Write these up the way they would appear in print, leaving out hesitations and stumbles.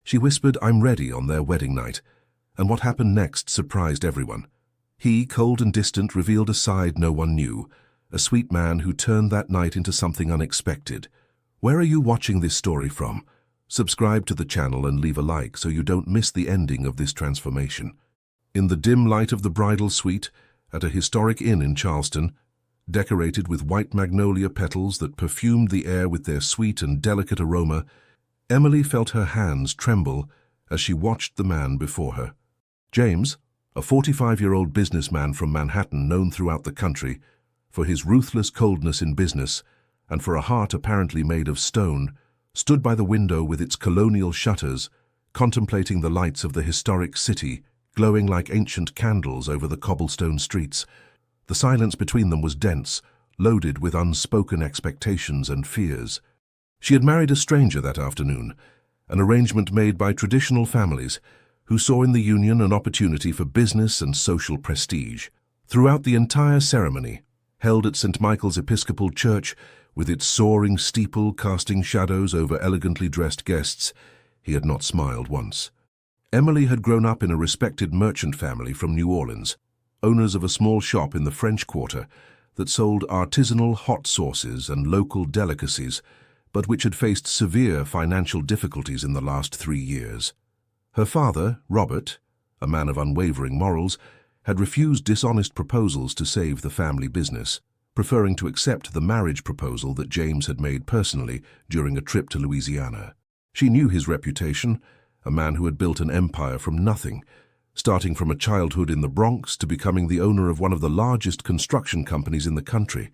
She whispered, "I'm ready," on their wedding night, and what happened next surprised everyone. He, cold and distant, revealed a side no one knew, a sweet man who turned that night into something unexpected. Where are you watching this story from? Subscribe to the channel and leave a like so you don't miss the ending of this transformation. In the dim light of the bridal suite, at a historic inn in Charleston, decorated with white magnolia petals that perfumed the air with their sweet and delicate aroma, Emily felt her hands tremble as she watched the man before her. James, a 45-year-old businessman from Manhattan known throughout the country for his ruthless coldness in business and for a heart apparently made of stone, stood by the window with its colonial shutters, contemplating the lights of the historic city glowing like ancient candles over the cobblestone streets. The silence between them was dense, loaded with unspoken expectations and fears. She had married a stranger that afternoon, an arrangement made by traditional families who saw in the union an opportunity for business and social prestige. Throughout the entire ceremony, held at St. Michael's Episcopal Church, with its soaring steeple casting shadows over elegantly dressed guests, he had not smiled once. Emily had grown up in a respected merchant family from New Orleans, owners of a small shop in the French Quarter that sold artisanal hot sauces and local delicacies, but which had faced severe financial difficulties in the last 3 years. Her father, Robert, a man of unwavering morals, had refused dishonest proposals to save the family business, preferring to accept the marriage proposal that James had made personally during a trip to Louisiana. She knew his reputation, a man who had built an empire from nothing, starting from a childhood in the Bronx to becoming the owner of one of the largest construction companies in the country.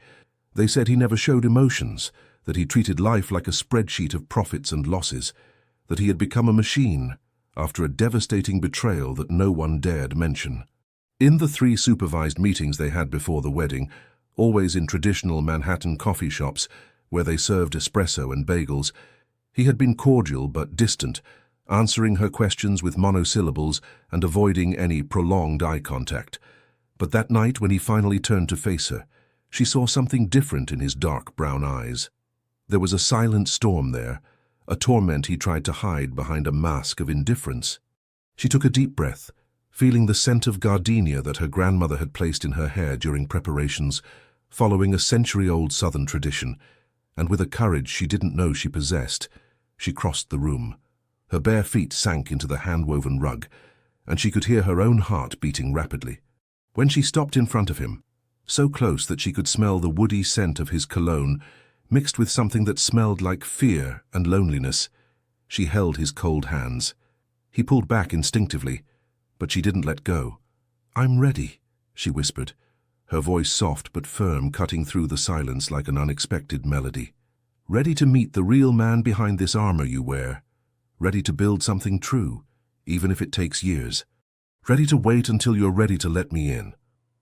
They said he never showed emotions, that he treated life like a spreadsheet of profits and losses, that he had become a machine after a devastating betrayal that no one dared mention. In the 3 supervised meetings they had before the wedding, always in traditional Manhattan coffee shops where they served espresso and bagels, he had been cordial but distant, answering her questions with monosyllables and avoiding any prolonged eye contact. But that night, when he finally turned to face her, she saw something different in his dark brown eyes. There was a silent storm there, a torment he tried to hide behind a mask of indifference. She took a deep breath, feeling the scent of gardenia that her grandmother had placed in her hair during preparations, following a century-old Southern tradition, and with a courage she didn't know she possessed, she crossed the room. Her bare feet sank into the hand-woven rug, and she could hear her own heart beating rapidly. When she stopped in front of him, so close that she could smell the woody scent of his cologne, mixed with something that smelled like fear and loneliness, she held his cold hands. He pulled back instinctively, but she didn't let go. "I'm ready," she whispered, her voice soft but firm, cutting through the silence like an unexpected melody. "Ready to meet the real man behind this armor you wear. Ready to build something true, even if it takes years. Ready to wait until you're ready to let me in."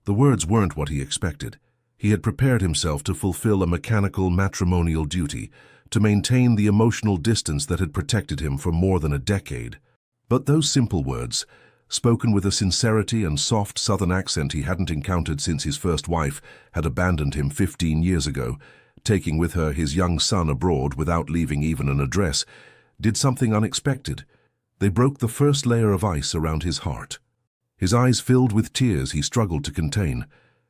The words weren't what he expected. He had prepared himself to fulfill a mechanical matrimonial duty, to maintain the emotional distance that had protected him for more than a decade. But those simple words, spoken with a sincerity and soft Southern accent he hadn't encountered since his first wife had abandoned him 15 years ago, taking with her his young son abroad without leaving even an address, did something unexpected. They broke the first layer of ice around his heart. His eyes filled with tears he struggled to contain,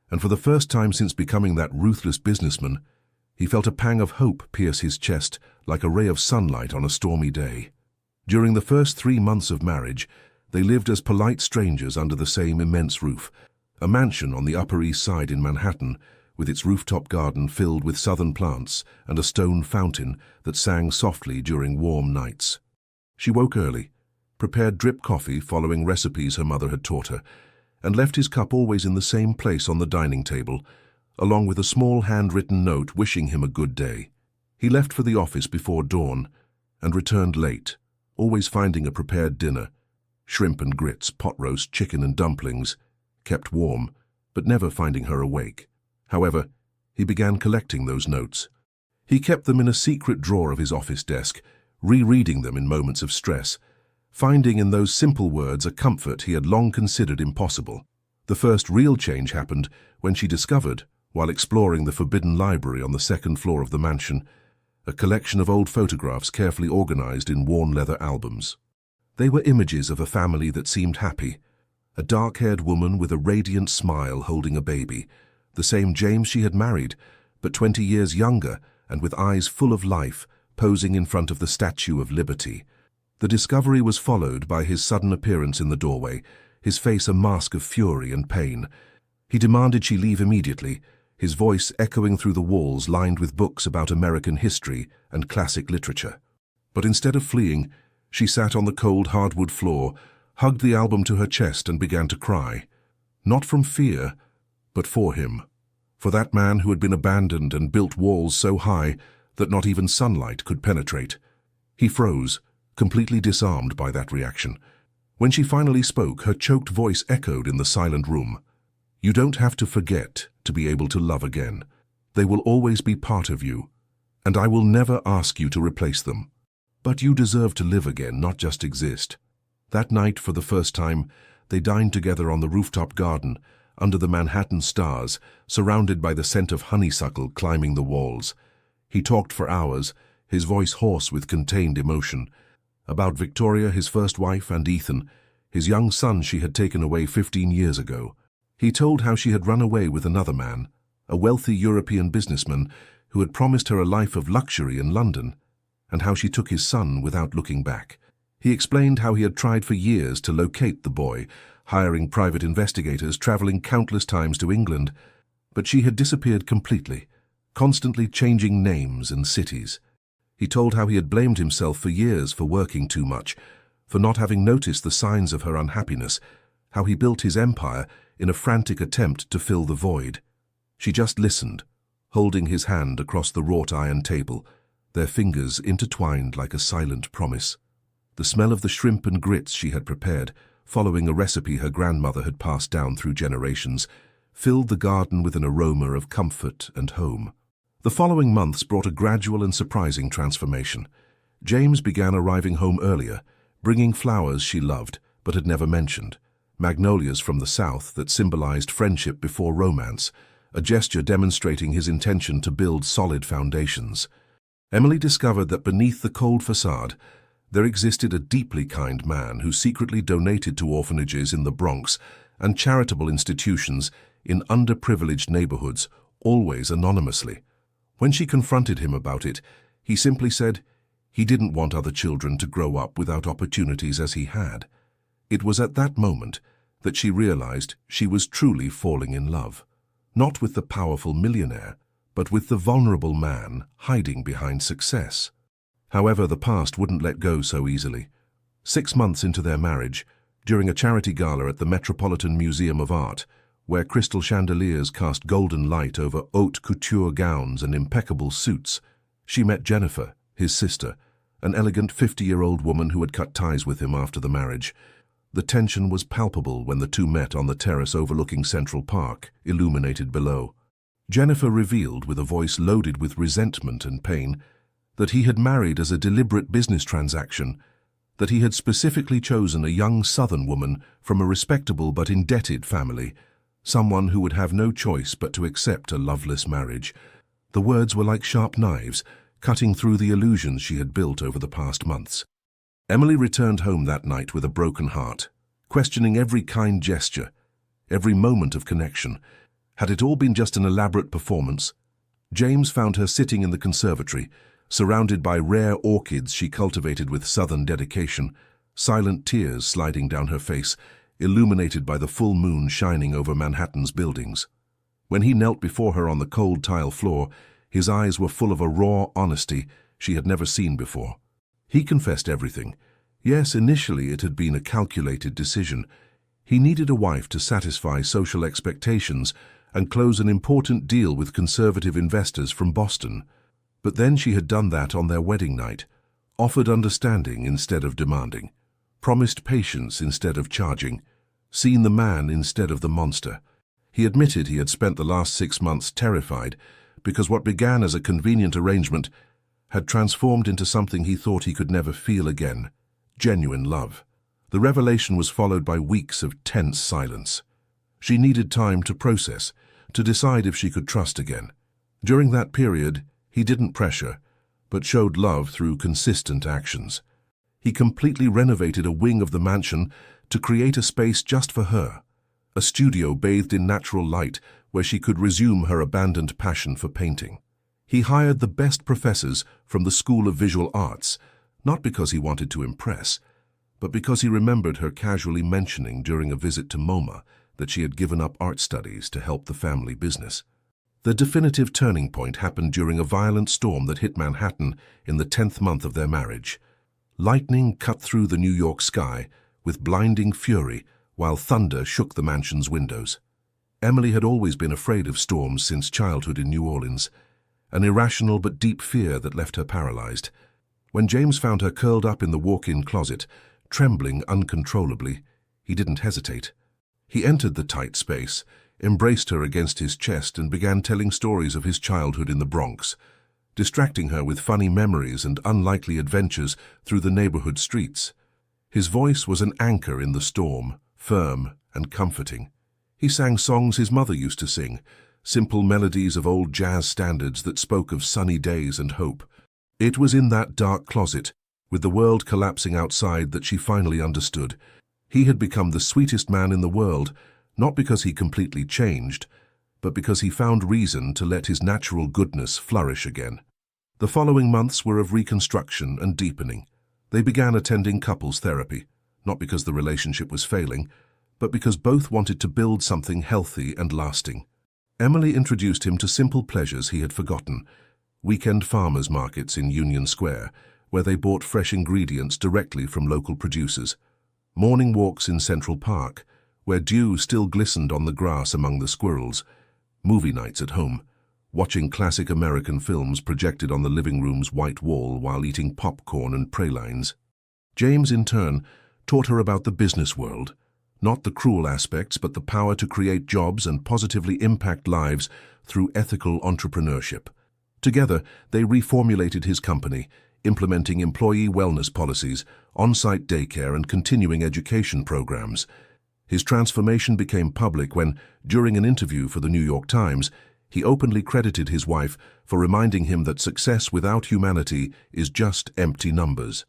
and for the first time since becoming that ruthless businessman, he felt a pang of hope pierce his chest like a ray of sunlight on a stormy day. During the first 3 months of marriage, they lived as polite strangers under the same immense roof, a mansion on the Upper East Side in Manhattan, with its rooftop garden filled with southern plants and a stone fountain that sang softly during warm nights. She woke early, prepared drip coffee following recipes her mother had taught her, and left his cup always in the same place on the dining table, along with a small handwritten note wishing him a good day. He left for the office before dawn and returned late, always finding a prepared dinner, shrimp and grits, pot roast, chicken and dumplings, kept warm, but never finding her awake. However, he began collecting those notes. He kept them in a secret drawer of his office desk, rereading them in moments of stress, finding in those simple words a comfort he had long considered impossible. The first real change happened when she discovered, while exploring the forbidden library on the 2nd floor of the mansion, a collection of old photographs carefully organized in worn leather albums. They were images of a family that seemed happy. A dark-haired woman with a radiant smile holding a baby, the same James she had married, but 20 years younger and with eyes full of life, posing in front of the Statue of Liberty. The discovery was followed by his sudden appearance in the doorway, his face a mask of fury and pain. He demanded she leave immediately, his voice echoing through the walls lined with books about American history and classic literature. But instead of fleeing, she sat on the cold hardwood floor, hugged the album to her chest and began to cry. Not from fear, but for him. For that man who had been abandoned and built walls so high that not even sunlight could penetrate. He froze, completely disarmed by that reaction. When she finally spoke, her choked voice echoed in the silent room. You don't have to forget to be able to love again. They will always be part of you, and I will never ask you to replace them. But you deserve to live again, not just exist. That night, for the first time, they dined together on the rooftop garden, under the Manhattan stars, surrounded by the scent of honeysuckle climbing the walls. He talked for hours, his voice hoarse with contained emotion, about Victoria, his first wife, and Ethan, his young son she had taken away 15 years ago. He told how she had run away with another man, a wealthy European businessman who had promised her a life of luxury in London, and how she took his son without looking back. He explained how he had tried for years to locate the boy, hiring private investigators, traveling countless times to England, but she had disappeared completely, constantly changing names and cities. He told how he had blamed himself for years for working too much, for not having noticed the signs of her unhappiness, how he built his empire in a frantic attempt to fill the void. She just listened, holding his hand across the wrought iron table, their fingers intertwined like a silent promise. The smell of the shrimp and grits she had prepared, following a recipe her grandmother had passed down through generations, filled the garden with an aroma of comfort and home. The following months brought a gradual and surprising transformation. James began arriving home earlier, bringing flowers she loved but had never mentioned, magnolias from the south that symbolized friendship before romance, a gesture demonstrating his intention to build solid foundations. Emily discovered that beneath the cold facade, there existed a deeply kind man who secretly donated to orphanages in the Bronx and charitable institutions in underprivileged neighborhoods, always anonymously. When she confronted him about it, he simply said he didn't want other children to grow up without opportunities as he had. It was at that moment that she realized she was truly falling in love, not with the powerful millionaire, but with the vulnerable man hiding behind success. However, the past wouldn't let go so easily. 6 months into their marriage, during a charity gala at the Metropolitan Museum of Art, where crystal chandeliers cast golden light over haute couture gowns and impeccable suits, she met Jennifer, his sister, an elegant 50-year-old woman who had cut ties with him after the marriage. The tension was palpable when the two met on the terrace overlooking Central Park, illuminated below. Jennifer revealed, with a voice loaded with resentment and pain, that he had married as a deliberate business transaction, that he had specifically chosen a young Southern woman from a respectable but indebted family, someone who would have no choice but to accept a loveless marriage. The words were like sharp knives, cutting through the illusions she had built over the past months. Emily returned home that night with a broken heart, questioning every kind gesture, every moment of connection. Had it all been just an elaborate performance? James found her sitting in the conservatory, surrounded by rare orchids she cultivated with Southern dedication, silent tears sliding down her face, illuminated by the full moon shining over Manhattan's buildings. When he knelt before her on the cold tile floor, his eyes were full of a raw honesty she had never seen before. He confessed everything. Yes, initially it had been a calculated decision. He needed a wife to satisfy social expectations and close an important deal with conservative investors from Boston. But then she had done that on their wedding night, offered understanding instead of demanding, promised patience instead of charging, seen the man instead of the monster. He admitted he had spent the last 6 months terrified because what began as a convenient arrangement had transformed into something he thought he could never feel again, genuine love. The revelation was followed by weeks of tense silence. She needed time to process, to decide if she could trust again. During that period, he didn't pressure, but showed love through consistent actions. He completely renovated a wing of the mansion to create a space just for her, a studio bathed in natural light where she could resume her abandoned passion for painting. He hired the best professors from the School of Visual Arts, not because he wanted to impress, but because he remembered her casually mentioning during a visit to MoMA that she had given up art studies to help the family business. The definitive turning point happened during a violent storm that hit Manhattan in the 10th month of their marriage. Lightning cut through the New York sky with blinding fury while thunder shook the mansion's windows. Emily had always been afraid of storms since childhood in New Orleans, an irrational but deep fear that left her paralyzed. When James found her curled up in the walk-in closet, trembling uncontrollably, he didn't hesitate. He entered the tight space, embraced her against his chest, and began telling stories of his childhood in the Bronx, distracting her with funny memories and unlikely adventures through the neighborhood streets. His voice was an anchor in the storm, firm and comforting. He sang songs his mother used to sing, simple melodies of old jazz standards that spoke of sunny days and hope. It was in that dark closet, with the world collapsing outside, that she finally understood. He had become the sweetest man in the world, not because he completely changed, but because he found reason to let his natural goodness flourish again. The following months were of reconstruction and deepening. They began attending couples therapy, not because the relationship was failing, but because both wanted to build something healthy and lasting. Emily introduced him to simple pleasures he had forgotten: weekend farmers markets in Union Square, where they bought fresh ingredients directly from local producers; morning walks in Central Park, where dew still glistened on the grass among the squirrels; movie nights at home, watching classic American films projected on the living room's white wall while eating popcorn and pralines. James, in turn, taught her about the business world, not the cruel aspects, but the power to create jobs and positively impact lives through ethical entrepreneurship. Together, they reformulated his company, implementing employee wellness policies, on-site daycare, and continuing education programs. His transformation became public when, during an interview for the New York Times, he openly credited his wife for reminding him that success without humanity is just empty numbers.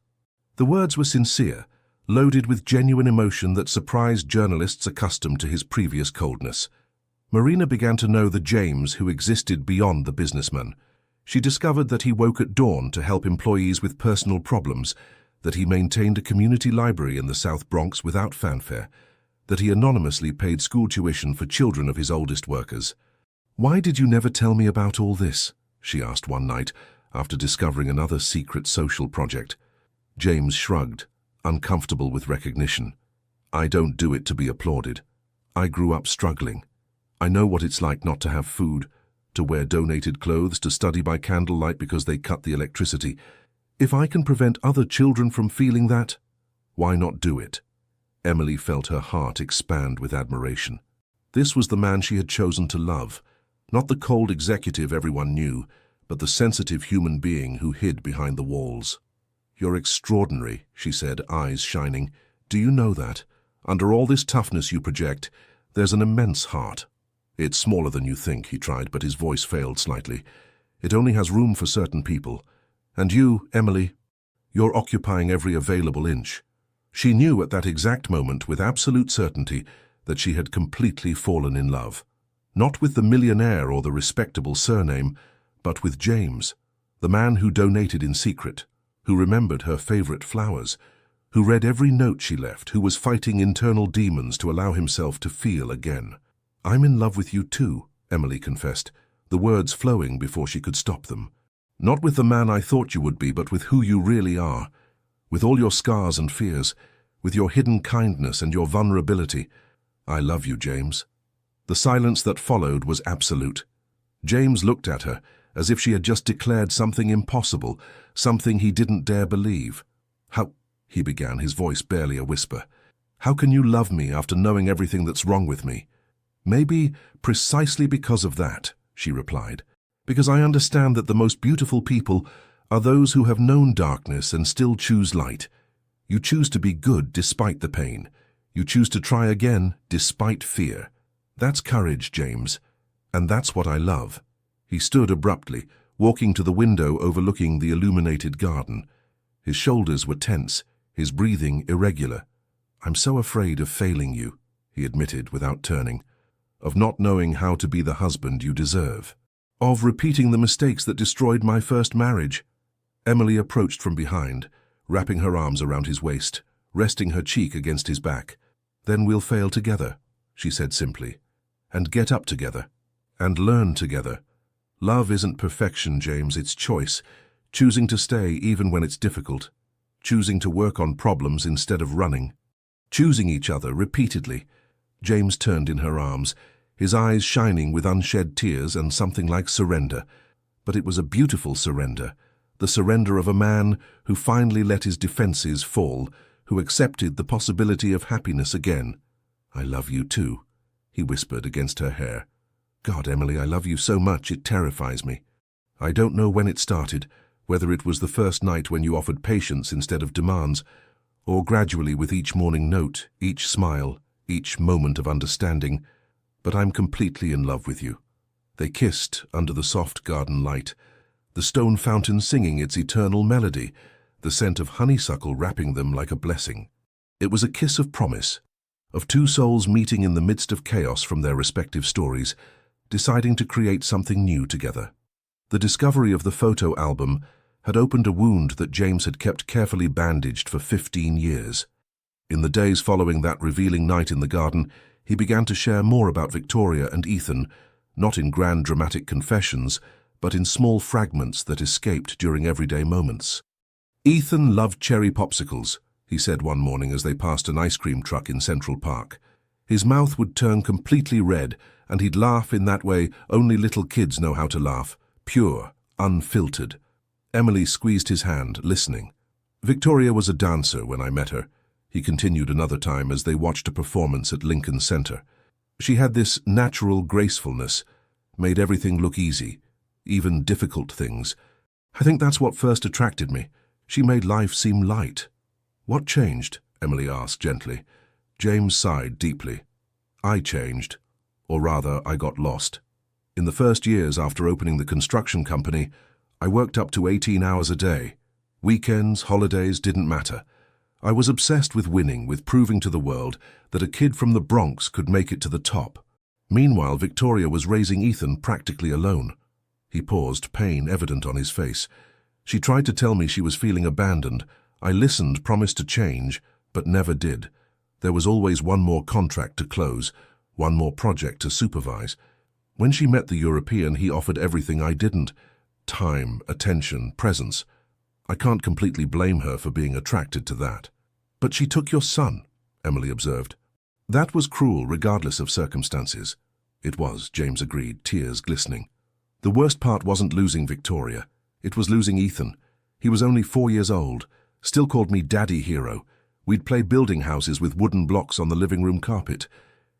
The words were sincere, loaded with genuine emotion that surprised journalists accustomed to his previous coldness. Marina began to know the James who existed beyond the businessman. She discovered that he woke at dawn to help employees with personal problems, that he maintained a community library in the South Bronx without fanfare, that he anonymously paid school tuition for children of his oldest workers. "Why did you never tell me about all this?" she asked one night, after discovering another secret social project. James shrugged, uncomfortable with recognition. "I don't do it to be applauded. I grew up struggling. I know what it's like not to have food, to wear donated clothes, to study by candlelight because they cut the electricity. If I can prevent other children from feeling that, why not do it?" Emily felt her heart expand with admiration. This was the man she had chosen to love, not the cold executive everyone knew, but the sensitive human being who hid behind the walls. "You're extraordinary," she said, eyes shining. "Do you know that? Under all this toughness you project, there's an immense heart." "It's smaller than you think," he tried, but his voice failed slightly. "It only has room for certain people. And you, Emily, you're occupying every available inch." She knew at that exact moment with absolute certainty that she had completely fallen in love. Not with the millionaire or the respectable surname, but with James, the man who donated in secret, who remembered her favorite flowers, who read every note she left, who was fighting internal demons to allow himself to feel again. "I'm in love with you too," Emily confessed, the words flowing before she could stop them. "Not with the man I thought you would be, but with who you really are. With all your scars and fears, with your hidden kindness and your vulnerability. I love you, James." The silence that followed was absolute. James looked at her as if she had just declared something impossible, something he didn't dare believe. "How," he began, his voice barely a whisper, "how can you love me after knowing everything that's wrong with me?" "Maybe precisely because of that," she replied. "Because I understand that the most beautiful people are those who have known darkness and still choose light. You choose to be good despite the pain. You choose to try again despite fear. That's courage, James. And that's what I love." He stood abruptly, walking to the window overlooking the illuminated garden. His shoulders were tense, his breathing irregular. "I'm so afraid of failing you," he admitted without turning, "of not knowing how to be the husband you deserve, of repeating the mistakes that destroyed my first marriage." Emily approached from behind, wrapping her arms around his waist, resting her cheek against his back. "Then we'll fail together," she said simply, "and get up together, and learn together. Love isn't perfection, James, it's choice, choosing to stay even when it's difficult, choosing to work on problems instead of running, choosing each other repeatedly." James turned in her arms, his eyes shining with unshed tears and something like surrender. But it was a beautiful surrender, the surrender of a man who finally let his defenses fall, who accepted the possibility of happiness again. "I love you too," he whispered against her hair. "God, Emily, I love you so much it terrifies me. I don't know when it started, whether it was the first night when you offered patience instead of demands, or gradually with each morning note, each smile, each moment of understanding, but I'm completely in love with you." They kissed under the soft garden light, the stone fountain singing its eternal melody, the scent of honeysuckle wrapping them like a blessing. It was a kiss of promise, of two souls meeting in the midst of chaos from their respective stories, deciding to create something new together. The discovery of the photo album had opened a wound that James had kept carefully bandaged for 15 years. In the days following that revealing night in the garden, he began to share more about Victoria and Ethan, not in grand dramatic confessions, but in small fragments that escaped during everyday moments. "Ethan loved cherry popsicles," he said one morning as they passed an ice cream truck in Central Park. "His mouth would turn completely red, and he'd laugh in that way only little kids know how to laugh, pure, unfiltered." Emily squeezed his hand, listening. "Victoria was a dancer when I met her," he continued another time as they watched a performance at Lincoln Center. "She had this natural gracefulness, made everything look easy, even difficult things. I think that's what first attracted me. She made life seem light." "What changed?" Emily asked gently. James sighed deeply. "I changed, or rather, I got lost. In the first years after opening the construction company, I worked up to 18 hours a day. Weekends, holidays didn't matter. I was obsessed with winning, with proving to the world that a kid from the Bronx could make it to the top. Meanwhile, Victoria was raising Ethan practically alone." He paused, pain evident on his face. "She tried to tell me she was feeling abandoned. I listened, promised to change, but never did. There was always one more contract to close, one more project to supervise. When she met the European, he offered everything I didn't. Time, attention, presence. I can't completely blame her for being attracted to that." "But she took your son," Emily observed. "That was cruel, regardless of circumstances." "It was," James agreed, tears glistening. "The worst part wasn't losing Victoria. It was losing Ethan. He was only 4 years old, still called me Daddy Hero. We'd play building houses with wooden blocks on the living room carpet.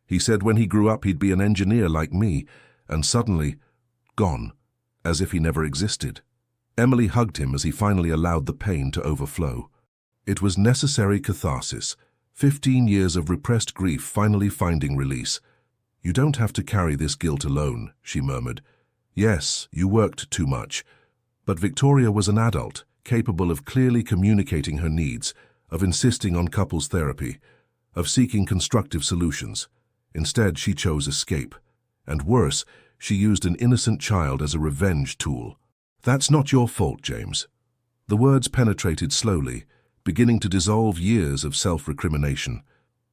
He said when he grew up he'd be an engineer like me, and suddenly, gone, as if he never existed." Emily hugged him as he finally allowed the pain to overflow. It was necessary catharsis, 15 years of repressed grief finally finding release. "You don't have to carry this guilt alone," she murmured. "Yes, you worked too much, but Victoria was an adult, capable of clearly communicating her needs, of insisting on couples therapy, of seeking constructive solutions. Instead, she chose escape. And worse, she used an innocent child as a revenge tool. That's not your fault, James." The words penetrated slowly, beginning to dissolve years of self-recrimination.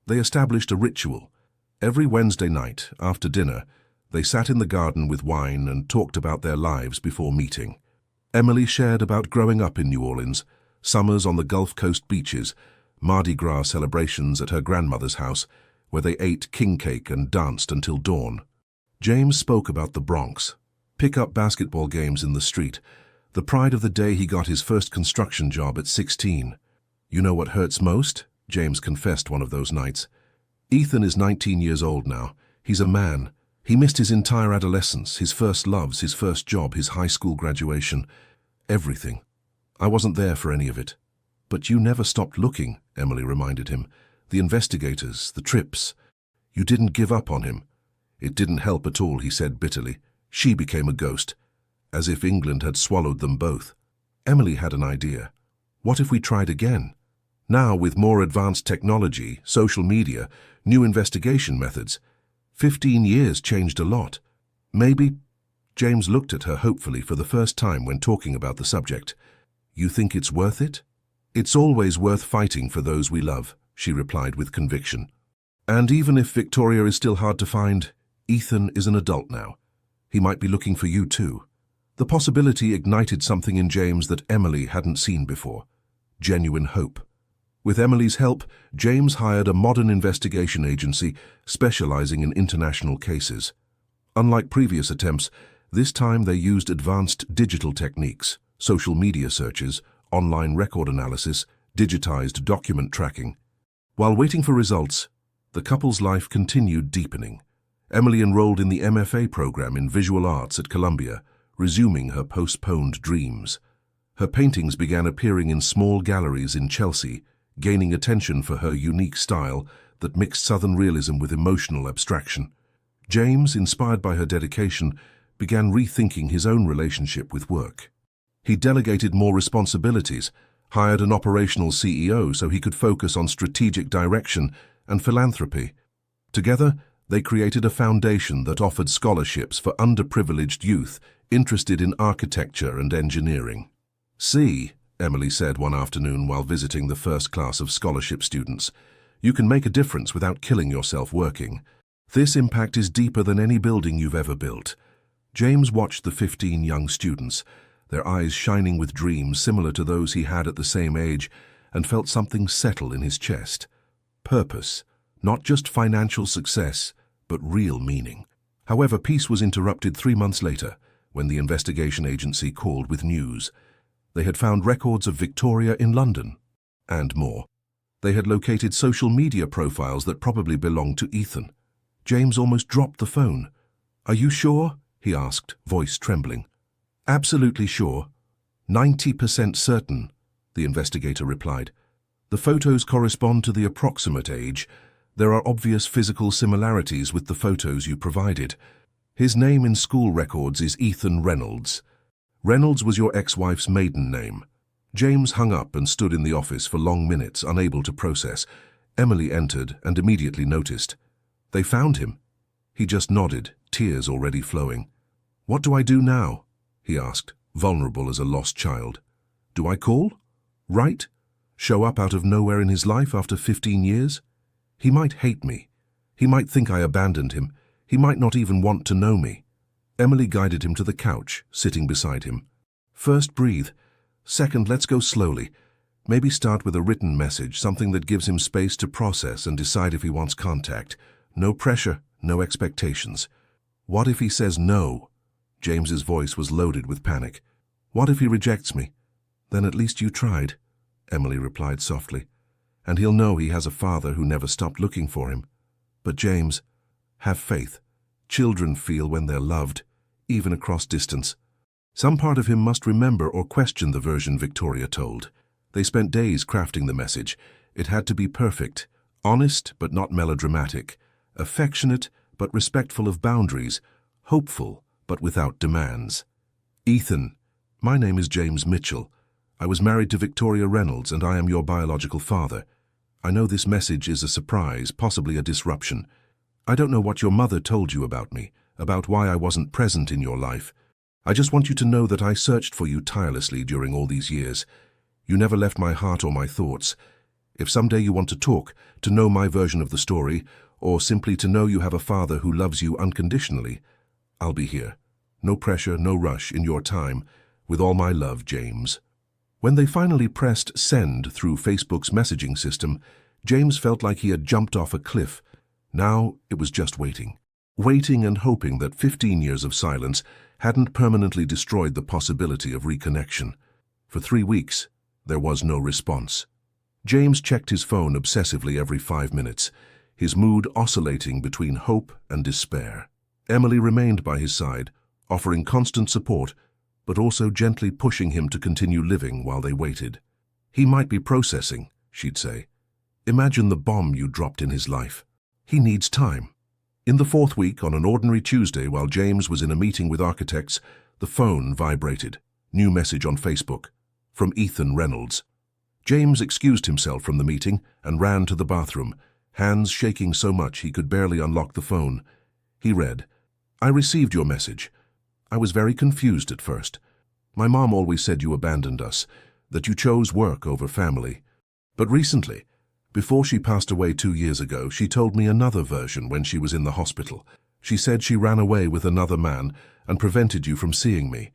They established a ritual. Every Wednesday night, after dinner, they sat in the garden with wine and talked about their lives before meeting. Emily shared about growing up in New Orleans, summers on the Gulf Coast beaches, Mardi Gras celebrations at her grandmother's house, where they ate king cake and danced until dawn. James spoke about the Bronx, pick-up basketball games in the street, the pride of the day he got his first construction job at 16. "You know what hurts most?" James confessed one of those nights. "Ethan is 19 years old now. He's a man. He missed his entire adolescence, his first loves, his first job, his high school graduation. Everything. I wasn't there for any of it." "But you never stopped looking," Emily reminded him. "The investigators, the trips. You didn't give up on him." "It didn't help at all," he said bitterly. "She became a ghost, as if England had swallowed them both." Emily had an idea. "What if we tried again? Now, with more advanced technology, social media, new investigation methods, 15 years changed a lot. Maybe. James looked at her hopefully for the first time when talking about the subject. You think it's worth it? It's always worth fighting for those we love, she replied with conviction. And even if Victoria is still hard to find, Ethan is an adult now. He might be looking for you too. The possibility ignited something in James that Emily hadn't seen before. Genuine hope. With Emily's help, James hired a modern investigation agency specializing in international cases. Unlike previous attempts, this time they used advanced digital techniques, social media searches, online record analysis, digitized document tracking. While waiting for results, the couple's life continued deepening. Emily enrolled in the MFA program in visual arts at Columbia, resuming her postponed dreams. Her paintings began appearing in small galleries in Chelsea, gaining attention for her unique style that mixed Southern realism with emotional abstraction. James, inspired by her dedication, began rethinking his own relationship with work. He delegated more responsibilities, hired an operational CEO so he could focus on strategic direction and philanthropy. Together, they created a foundation that offered scholarships for underprivileged youth interested in architecture and engineering. "See," Emily said one afternoon while visiting the first class of scholarship students, "you can make a difference without killing yourself working. This impact is deeper than any building you've ever built." James watched the 15 young students, their eyes shining with dreams similar to those he had at the same age, and felt something settle in his chest. Purpose, not just financial success, but real meaning. However, peace was interrupted 3 months later, when the investigation agency called with news. They had found records of Victoria in London, and more. They had located social media profiles that probably belonged to Ethan. James almost dropped the phone. "Are you sure?" he asked, voice trembling. "Absolutely sure. 90% certain," the investigator replied. "The photos correspond to the approximate age. There are obvious physical similarities with the photos you provided. His name in school records is Ethan Reynolds. Reynolds was your ex-wife's maiden name." James hung up and stood in the office for long minutes, unable to process. Emily entered and immediately noticed. "They found him." He just nodded, tears already flowing. "What do I do now?" he asked, vulnerable as a lost child. "Do I call? Write? Show up out of nowhere in his life after 15 years? He might hate me. He might think I abandoned him. He might not even want to know me." Emily guided him to the couch, sitting beside him. "First, breathe. Second, let's go slowly. Maybe start with a written message, something that gives him space to process and decide if he wants contact. No pressure, no expectations. What if he says no?" James's voice was loaded with panic. "What if he rejects me?" "Then at least you tried," Emily replied softly. "And he'll know he has a father who never stopped looking for him. But James, have faith. Children feel when they're loved, even across distance." Some part of him must remember or question the version Victoria told. They spent days crafting the message. It had to be perfect, honest but not melodramatic, affectionate but respectful of boundaries, hopeful but without demands. "Ethan, my name is James Mitchell. I was married to Victoria Reynolds and I am your biological father. I know this message is a surprise, possibly a disruption. I don't know what your mother told you about me, about why I wasn't present in your life. I just want you to know that I searched for you tirelessly during all these years. You never left my heart or my thoughts. If someday you want to talk, to know my version of the story, or simply to know you have a father who loves you unconditionally, I'll be here. No pressure, no rush, in your time. With all my love, James." When they finally pressed send through Facebook's messaging system, James felt like he had jumped off a cliff. Now it was just waiting. Waiting and hoping that 15 years of silence hadn't permanently destroyed the possibility of reconnection. For 3 weeks, there was no response. James checked his phone obsessively every 5 minutes, his mood oscillating between hope and despair. Emily remained by his side, offering constant support, but also gently pushing him to continue living while they waited. "He might be processing," she'd say. "Imagine the bomb you dropped in his life. He needs time." In the 4th week, on an ordinary Tuesday, while James was in a meeting with architects, the phone vibrated. New message on Facebook. From Ethan Reynolds. James excused himself from the meeting and ran to the bathroom, hands shaking so much he could barely unlock the phone. He read, "I received your message. I was very confused at first. My mom always said you abandoned us, that you chose work over family. But recently, before she passed away 2 years ago, she told me another version when she was in the hospital. She said she ran away with another man and prevented you from seeing me.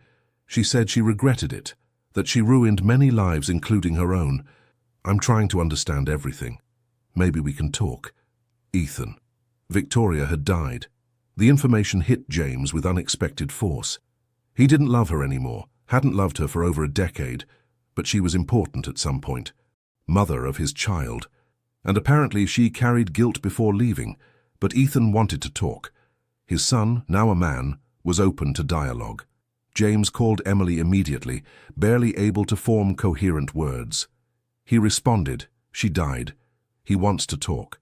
She said she regretted it, that she ruined many lives including her own. I'm trying to understand everything. Maybe we can talk." Ethan. Victoria had died. The information hit James with unexpected force. He didn't love her anymore, hadn't loved her for over a decade, but she was important at some point. Mother of his child. And apparently she carried guilt before leaving, but Ethan wanted to talk. His son, now a man, was open to dialogue. James called Emily immediately, barely able to form coherent words. He responded, "She died. He wants to talk.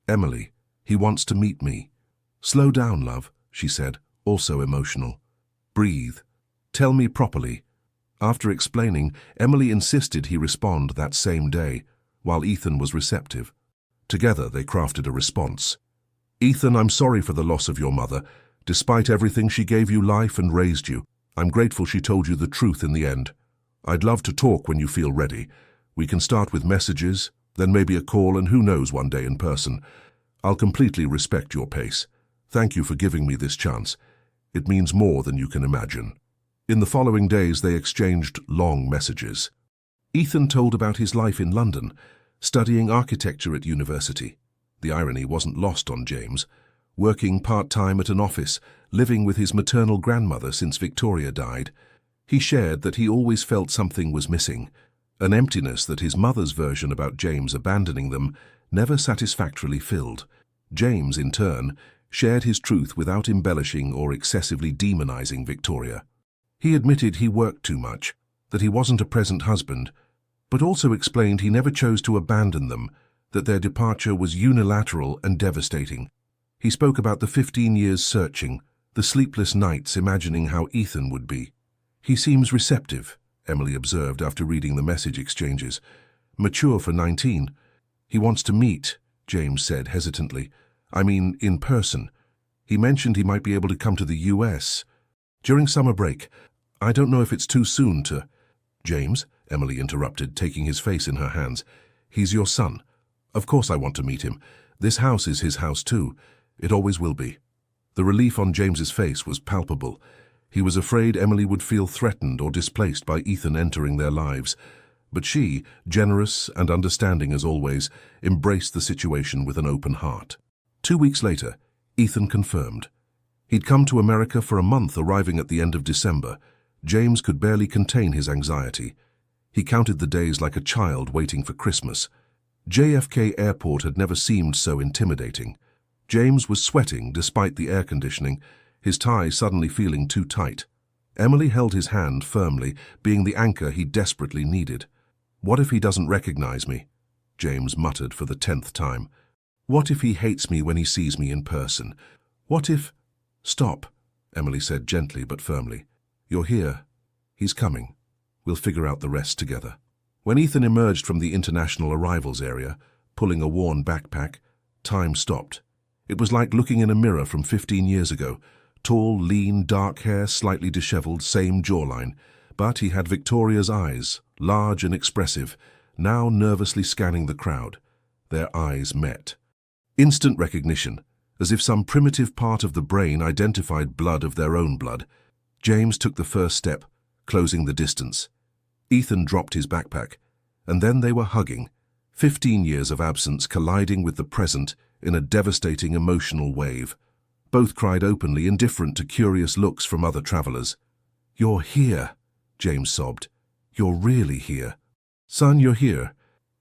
Emily, he wants to meet me." "Slow down, love," she said, also emotional. "Breathe. Tell me properly." After explaining, Emily insisted he respond that same day, while Ethan was receptive. Together they crafted a response. "Ethan, I'm sorry for the loss of your mother. Despite everything, she gave you life and raised you. I'm grateful she told you the truth in the end. I'd love to talk when you feel ready. We can start with messages, then maybe a call, and who knows, one day in person. I'll completely respect your pace. Thank you for giving me this chance. It means more than you can imagine." In the following days, they exchanged long messages. Ethan told about his life in London, studying architecture at university. The irony wasn't lost on James. Working part-time at an office, living with his maternal grandmother since Victoria died. He shared that he always felt something was missing, an emptiness that his mother's version about James abandoning them never satisfactorily filled. James, in turn, shared his truth without embellishing or excessively demonizing Victoria. He admitted he worked too much, that he wasn't a present husband, but also explained he never chose to abandon them, that their departure was unilateral and devastating. He spoke about the 15 years searching, the sleepless nights imagining how Ethan would be. "He seems receptive," Emily observed after reading the message exchanges. "Mature for 19. He wants to meet," James said hesitantly. "I mean, in person. He mentioned he might be able to come to the US during summer break. I don't know if it's too soon to—" "James," Emily interrupted, taking his face in her hands. "He's your son. Of course I want to meet him. This house is his house too. It always will be." The relief on James's face was palpable. He was afraid Emily would feel threatened or displaced by Ethan entering their lives. But she, generous and understanding as always, embraced the situation with an open heart. 2 weeks later, Ethan confirmed. He'd come to America for a month, arriving at the end of December. James could barely contain his anxiety. He counted the days like a child waiting for Christmas. JFK Airport had never seemed so intimidating. James was sweating despite the air conditioning, his tie suddenly feeling too tight. Emily held his hand firmly, being the anchor he desperately needed. "What if he doesn't recognize me?" James muttered for the 10th time. "What if he hates me when he sees me in person? What if—" "Stop," Emily said gently but firmly. "You're here. He's coming. We'll figure out the rest together." When Ethan emerged from the international arrivals area, pulling a worn backpack, time stopped. It was like looking in a mirror from 15 years ago. Tall, lean, dark hair, slightly disheveled, same jawline. But he had Victoria's eyes, large and expressive, now nervously scanning the crowd. Their eyes met. Instant recognition, as if some primitive part of the brain identified blood of their own blood. James took the first step, closing the distance. Ethan dropped his backpack, and then they were hugging, 15 years of absence colliding with the present in a devastating emotional wave. Both cried openly, indifferent to curious looks from other travelers. "You're here," James sobbed. "You're really here." "Son, you're here."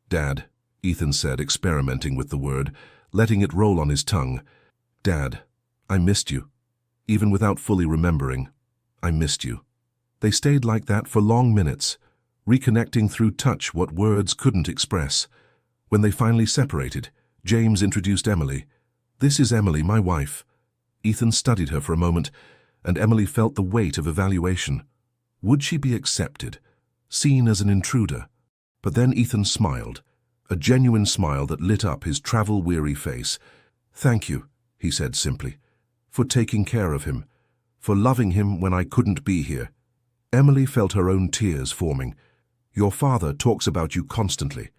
"Dad," Ethan said, experimenting with the word, letting it roll on his tongue. "Dad, I missed you. Even without fully remembering, I missed you." They stayed like that for long minutes, reconnecting through touch what words couldn't express. When they finally separated, James introduced Emily. "This is Emily, my wife." Ethan studied her for a moment, and Emily felt the weight of evaluation. Would she be accepted, seen as an intruder? But then Ethan smiled, a genuine smile that lit up his travel-weary face. "Thank you," he said simply, "for taking care of him, for loving him when I couldn't be here." Emily felt her own tears forming. "Your father talks about you constantly.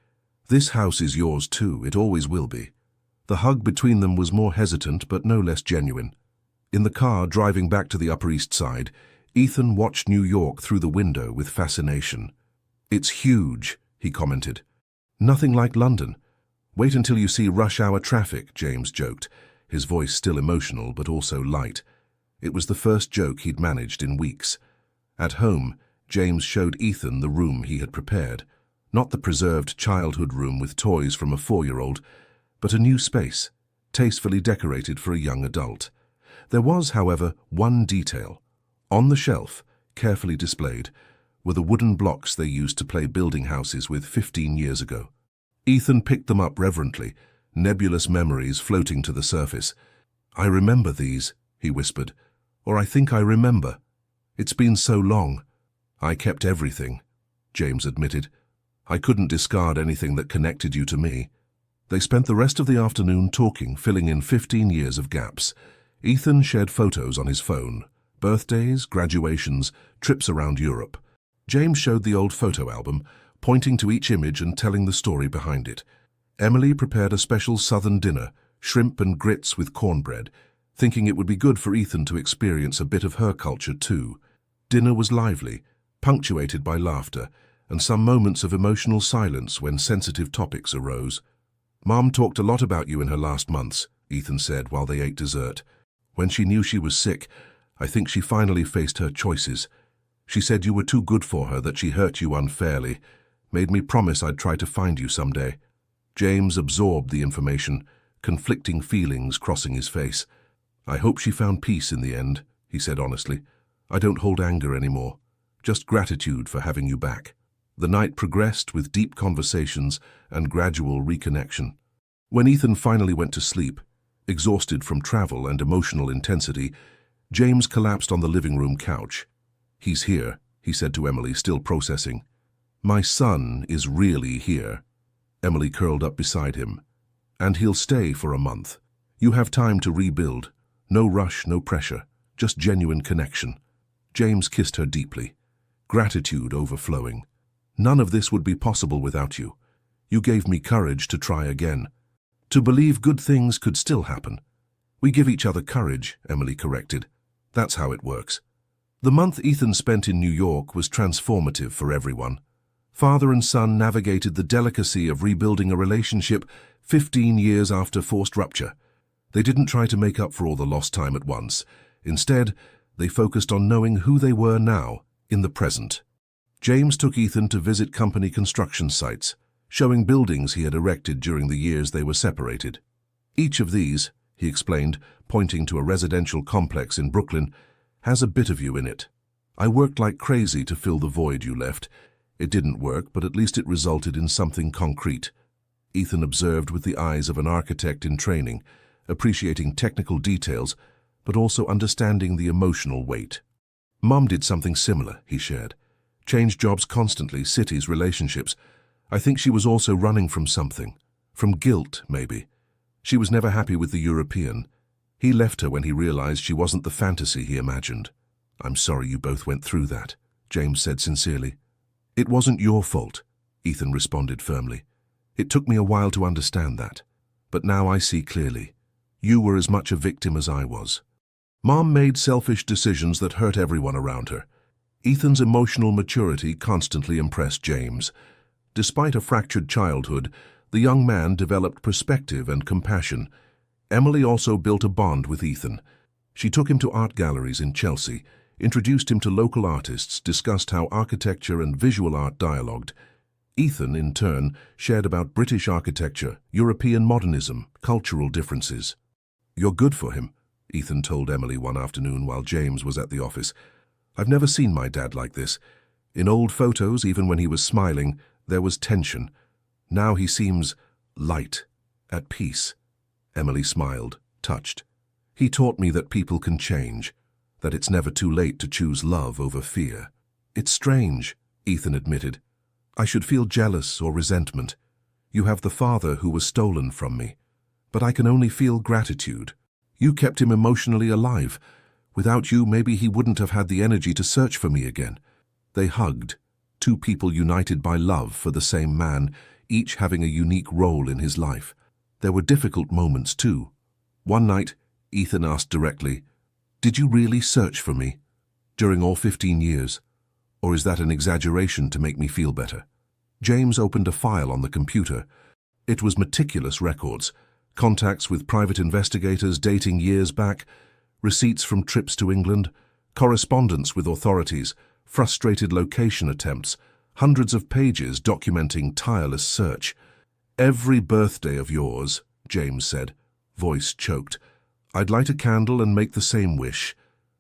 This house is yours too, it always will be." The hug between them was more hesitant but no less genuine. In the car driving back to the Upper East Side, Ethan watched New York through the window with fascination. "It's huge," he commented. "Nothing like London. Wait until you see rush hour traffic," James joked, his voice still emotional but also light. It was the first joke he'd managed in weeks. At home, James showed Ethan the room he had prepared. Not the preserved childhood room with toys from a 4-year-old, but a new space, tastefully decorated for a young adult. There was, however, one detail. On the shelf, carefully displayed, were the wooden blocks they used to play building houses with 15 years ago. Ethan picked them up reverently, nebulous memories floating to the surface. "I remember these," he whispered, "or I think I remember. It's been so long." "I kept everything," James admitted. "I couldn't discard anything that connected you to me." They spent the rest of the afternoon talking, filling in 15 years of gaps. Ethan shared photos on his phone, birthdays, graduations, trips around Europe. James showed the old photo album, pointing to each image and telling the story behind it. Emily prepared a special southern dinner, shrimp and grits with cornbread, thinking it would be good for Ethan to experience a bit of her culture too. Dinner was lively, punctuated by laughter, and some moments of emotional silence when sensitive topics arose. "Mom talked a lot about you in her last months," Ethan said while they ate dessert. "When she knew she was sick, I think she finally faced her choices. She said you were too good for her, that she hurt you unfairly, made me promise I'd try to find you someday." James absorbed the information, conflicting feelings crossing his face. "I hope she found peace in the end," he said honestly. "I don't hold anger anymore, just gratitude for having you back." The night progressed with deep conversations and gradual reconnection. When Ethan finally went to sleep, exhausted from travel and emotional intensity, James collapsed on the living room couch. "He's here," he said to Emily, still processing. "My son is really here." Emily curled up beside him. "And he'll stay for a month. You have time to rebuild. No rush, no pressure, just genuine connection." James kissed her deeply, gratitude overflowing. "None of this would be possible without you. You gave me courage to try again. To believe good things could still happen." "We give each other courage," Emily corrected. "That's how it works." The month Ethan spent in New York was transformative for everyone. Father and son navigated the delicacy of rebuilding a relationship 15 years after forced rupture. They didn't try to make up for all the lost time at once. Instead, they focused on knowing who they were now, in the present. James took Ethan to visit company construction sites, showing buildings he had erected during the years they were separated. "Each of these," he explained, pointing to a residential complex in Brooklyn, "has a bit of you in it. I worked like crazy to fill the void you left. It didn't work, but at least it resulted in something concrete." Ethan observed with the eyes of an architect in training, appreciating technical details, but also understanding the emotional weight. "Mom did something similar," he shared. "Changed jobs constantly, cities, relationships. I think she was also running from something. From guilt, maybe. She was never happy with the European. He left her when he realized she wasn't the fantasy he imagined." "I'm sorry you both went through that," James said sincerely. "It wasn't your fault," Ethan responded firmly. "It took me a while to understand that. But now I see clearly. You were as much a victim as I was." Mom made selfish decisions that hurt everyone around her. Ethan's emotional maturity constantly impressed James. Despite a fractured childhood, the young man developed perspective and compassion. Emily also built a bond with Ethan. She took him to art galleries in Chelsea, introduced him to local artists, discussed how architecture and visual art dialogued. Ethan, in turn, shared about British architecture, European modernism, cultural differences. "You're good for him," Ethan told Emily one afternoon while James was at the office. "I've never seen my dad like this. In old photos, even when he was smiling, there was tension. Now he seems light, at peace." Emily smiled, touched. "He taught me that people can change, that it's never too late to choose love over fear." "It's strange," Ethan admitted. I should feel jealous or resentment. You have the father who was stolen from me. But I can only feel gratitude. You kept him emotionally alive. Without you, maybe he wouldn't have had the energy to search for me again." They hugged, two people united by love for the same man, each having a unique role in his life. There were difficult moments too. One night, Ethan asked directly, "Did you really search for me during all 15 years? Or is that an exaggeration to make me feel better?" James opened a file on the computer. It was meticulous records, contacts with private investigators dating years back, receipts from trips to England, correspondence with authorities, frustrated location attempts, hundreds of pages documenting tireless search. "Every birthday of yours," James said, voice choked, "I'd light a candle and make the same wish,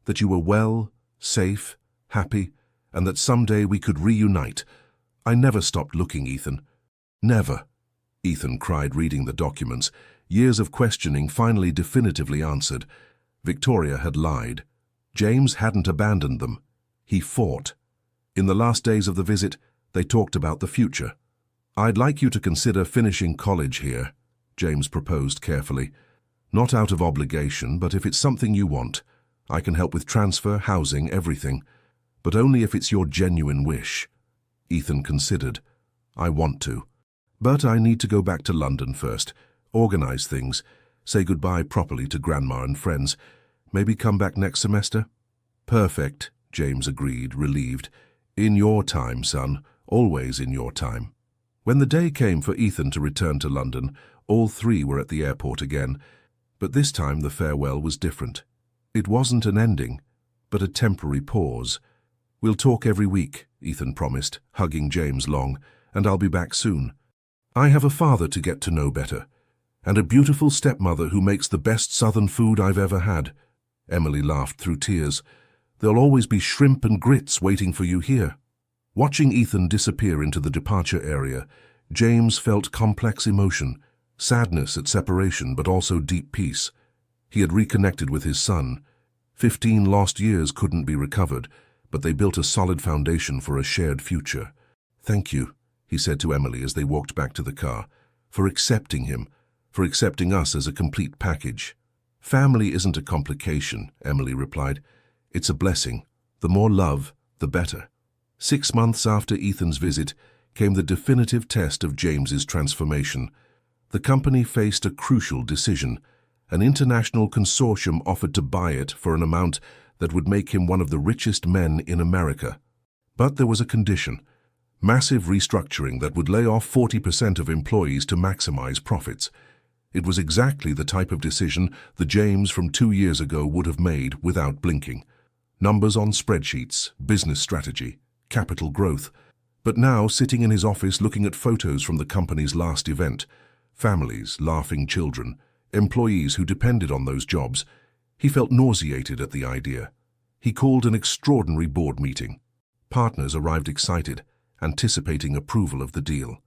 that you were well, safe, happy, and that someday we could reunite. I never stopped looking, Ethan. Never." Ethan cried, reading the documents. Years of questioning finally definitively answered. Victoria had lied. James hadn't abandoned them. He fought. In the last days of the visit, they talked about the future. "I'd like you to consider finishing college here," James proposed carefully. "Not out of obligation, but if it's something you want. I can help with transfer, housing, everything. But only if it's your genuine wish." Ethan considered. "I want to. But I need to go back to London first, organize things, say goodbye properly to Grandma and friends. Maybe come back next semester?" "Perfect," James agreed, relieved. "In your time, son, always in your time." When the day came for Ethan to return to London, all three were at the airport again. But this time the farewell was different. It wasn't an ending, but a temporary pause. "We'll talk every week," Ethan promised, hugging James long, "and I'll be back soon. I have a father to get to know better, and a beautiful stepmother who makes the best southern food I've ever had." Emily laughed through tears. "There'll always be shrimp and grits waiting for you here." Watching Ethan disappear into the departure area, James felt complex emotion, sadness at separation, but also deep peace. He had reconnected with his son. 15 lost years couldn't be recovered, but they built a solid foundation for a shared future. "Thank you," he said to Emily as they walked back to the car, "for accepting him, for accepting us as a complete package." "Family isn't a complication," Emily replied. "It's a blessing. The more love, the better." 6 months after Ethan's visit came the definitive test of James's transformation. The company faced a crucial decision. An international consortium offered to buy it for an amount that would make him one of the richest men in America. But there was a condition: massive restructuring that would lay off 40% of employees to maximize profits. It was exactly the type of decision the James from 2 years ago would have made without blinking. Numbers on spreadsheets, business strategy, capital growth. But now, sitting in his office looking at photos from the company's last event, families, laughing children, employees who depended on those jobs, he felt nauseated at the idea. He called an extraordinary board meeting. Partners arrived excited, anticipating approval of the deal.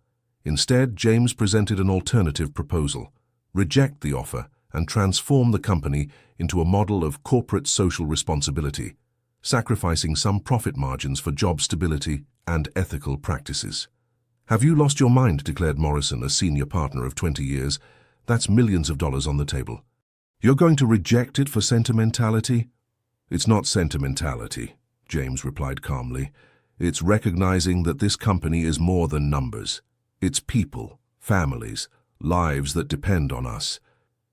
Instead, James presented an alternative proposal: reject the offer and transform the company into a model of corporate social responsibility, sacrificing some profit margins for job stability and ethical practices. "Have you lost your mind?" declared Morrison, a senior partner of 20 years. "That's millions of dollars on the table. You're going to reject it for sentimentality?" "It's not sentimentality," James replied calmly. "It's recognizing that this company is more than numbers. It's people, families, lives that depend on us.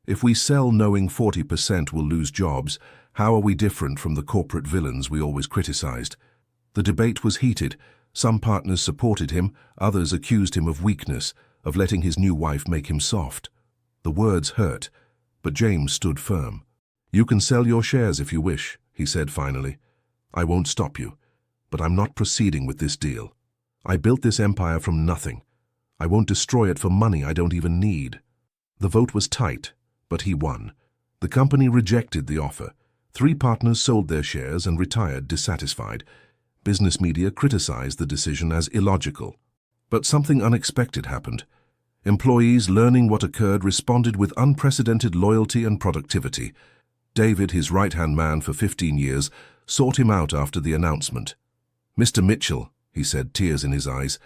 If we sell knowing 40% will lose jobs, how are we different from the corporate villains we always criticized?" The debate was heated. Some partners supported him, others accused him of weakness, of letting his new wife make him soft. The words hurt, but James stood firm. "You can sell your shares if you wish," he said finally. "I won't stop you, but I'm not proceeding with this deal. I built this empire from nothing. I won't destroy it for money I don't even need." The vote was tight, but he won. The company rejected the offer. 3 partners sold their shares and retired dissatisfied. Business media criticized the decision as illogical. But something unexpected happened. Employees, learning what occurred, responded with unprecedented loyalty and productivity. David, his right-hand man for 15 years, sought him out after the announcement. "Mr. Mitchell," he said, tears in his eyes,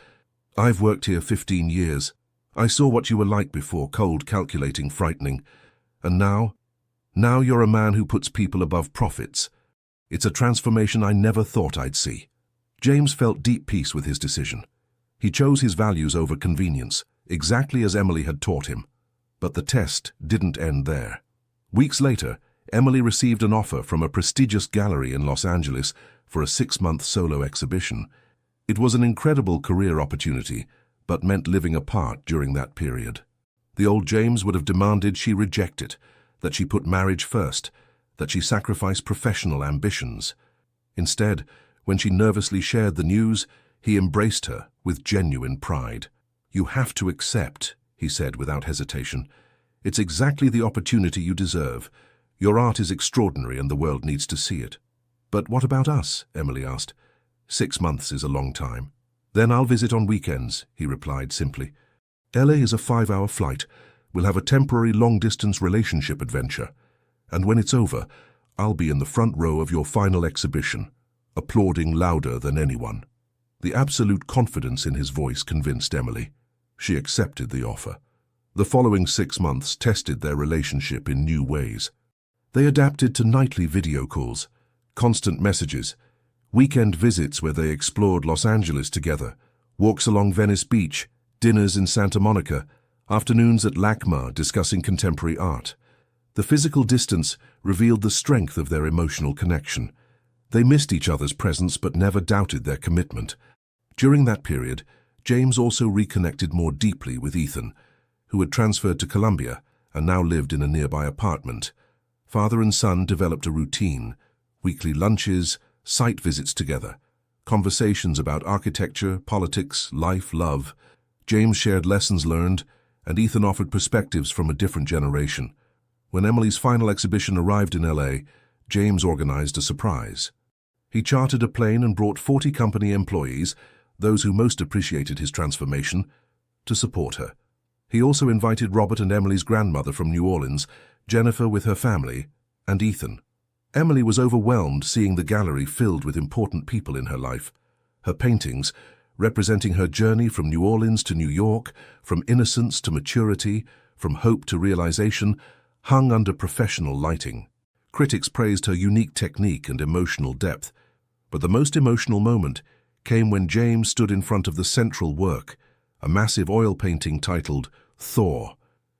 I've worked here 15 years. I saw what you were like before, cold, calculating, frightening. And now you're a man who puts people above profits. It's a transformation I never thought I'd see." James felt deep peace with his decision. He chose his values over convenience, exactly as Emily had taught him. But the test didn't end there. Weeks later, Emily received an offer from a prestigious gallery in Los Angeles for a 6-month solo exhibition. It was an incredible career opportunity, but meant living apart during that period. The old James would have demanded she reject it, that she put marriage first, that she sacrifice professional ambitions. Instead, when she nervously shared the news, he embraced her with genuine pride. "You have to accept," he said without hesitation. "It's exactly the opportunity you deserve. Your art is extraordinary and the world needs to see it." "But what about us?" Emily asked. 6 months is a long time." "Then I'll visit on weekends," he replied simply. "LA is a 5-hour flight. We'll have a temporary long-distance relationship adventure. And when it's over, I'll be in the front row of your final exhibition, applauding louder than anyone." The absolute confidence in his voice convinced Emily. She accepted the offer. The following 6 months tested their relationship in new ways. They adapted to nightly video calls, constant messages, weekend visits where they explored Los Angeles together, walks along Venice Beach, dinners in Santa Monica, afternoons at LACMA discussing contemporary art. The physical distance revealed the strength of their emotional connection. They missed each other's presence but never doubted their commitment. During that period, James also reconnected more deeply with Ethan, who had transferred to Colombia and now lived in a nearby apartment. Father and son developed a routine, weekly lunches, site visits together, conversations about architecture, politics, life, love. James shared lessons learned, and Ethan offered perspectives from a different generation. When Emily's final exhibition arrived in LA, James organized a surprise. He chartered a plane and brought 40 company employees, those who most appreciated his transformation, to support her. He also invited Robert and Emily's grandmother from New Orleans, Jennifer with her family, and Ethan. Emily was overwhelmed seeing the gallery filled with important people in her life. Her paintings, representing her journey from New Orleans to New York, from innocence to maturity, from hope to realization, hung under professional lighting. Critics praised her unique technique and emotional depth, but the most emotional moment came when James stood in front of the central work, a massive oil painting titled Thor.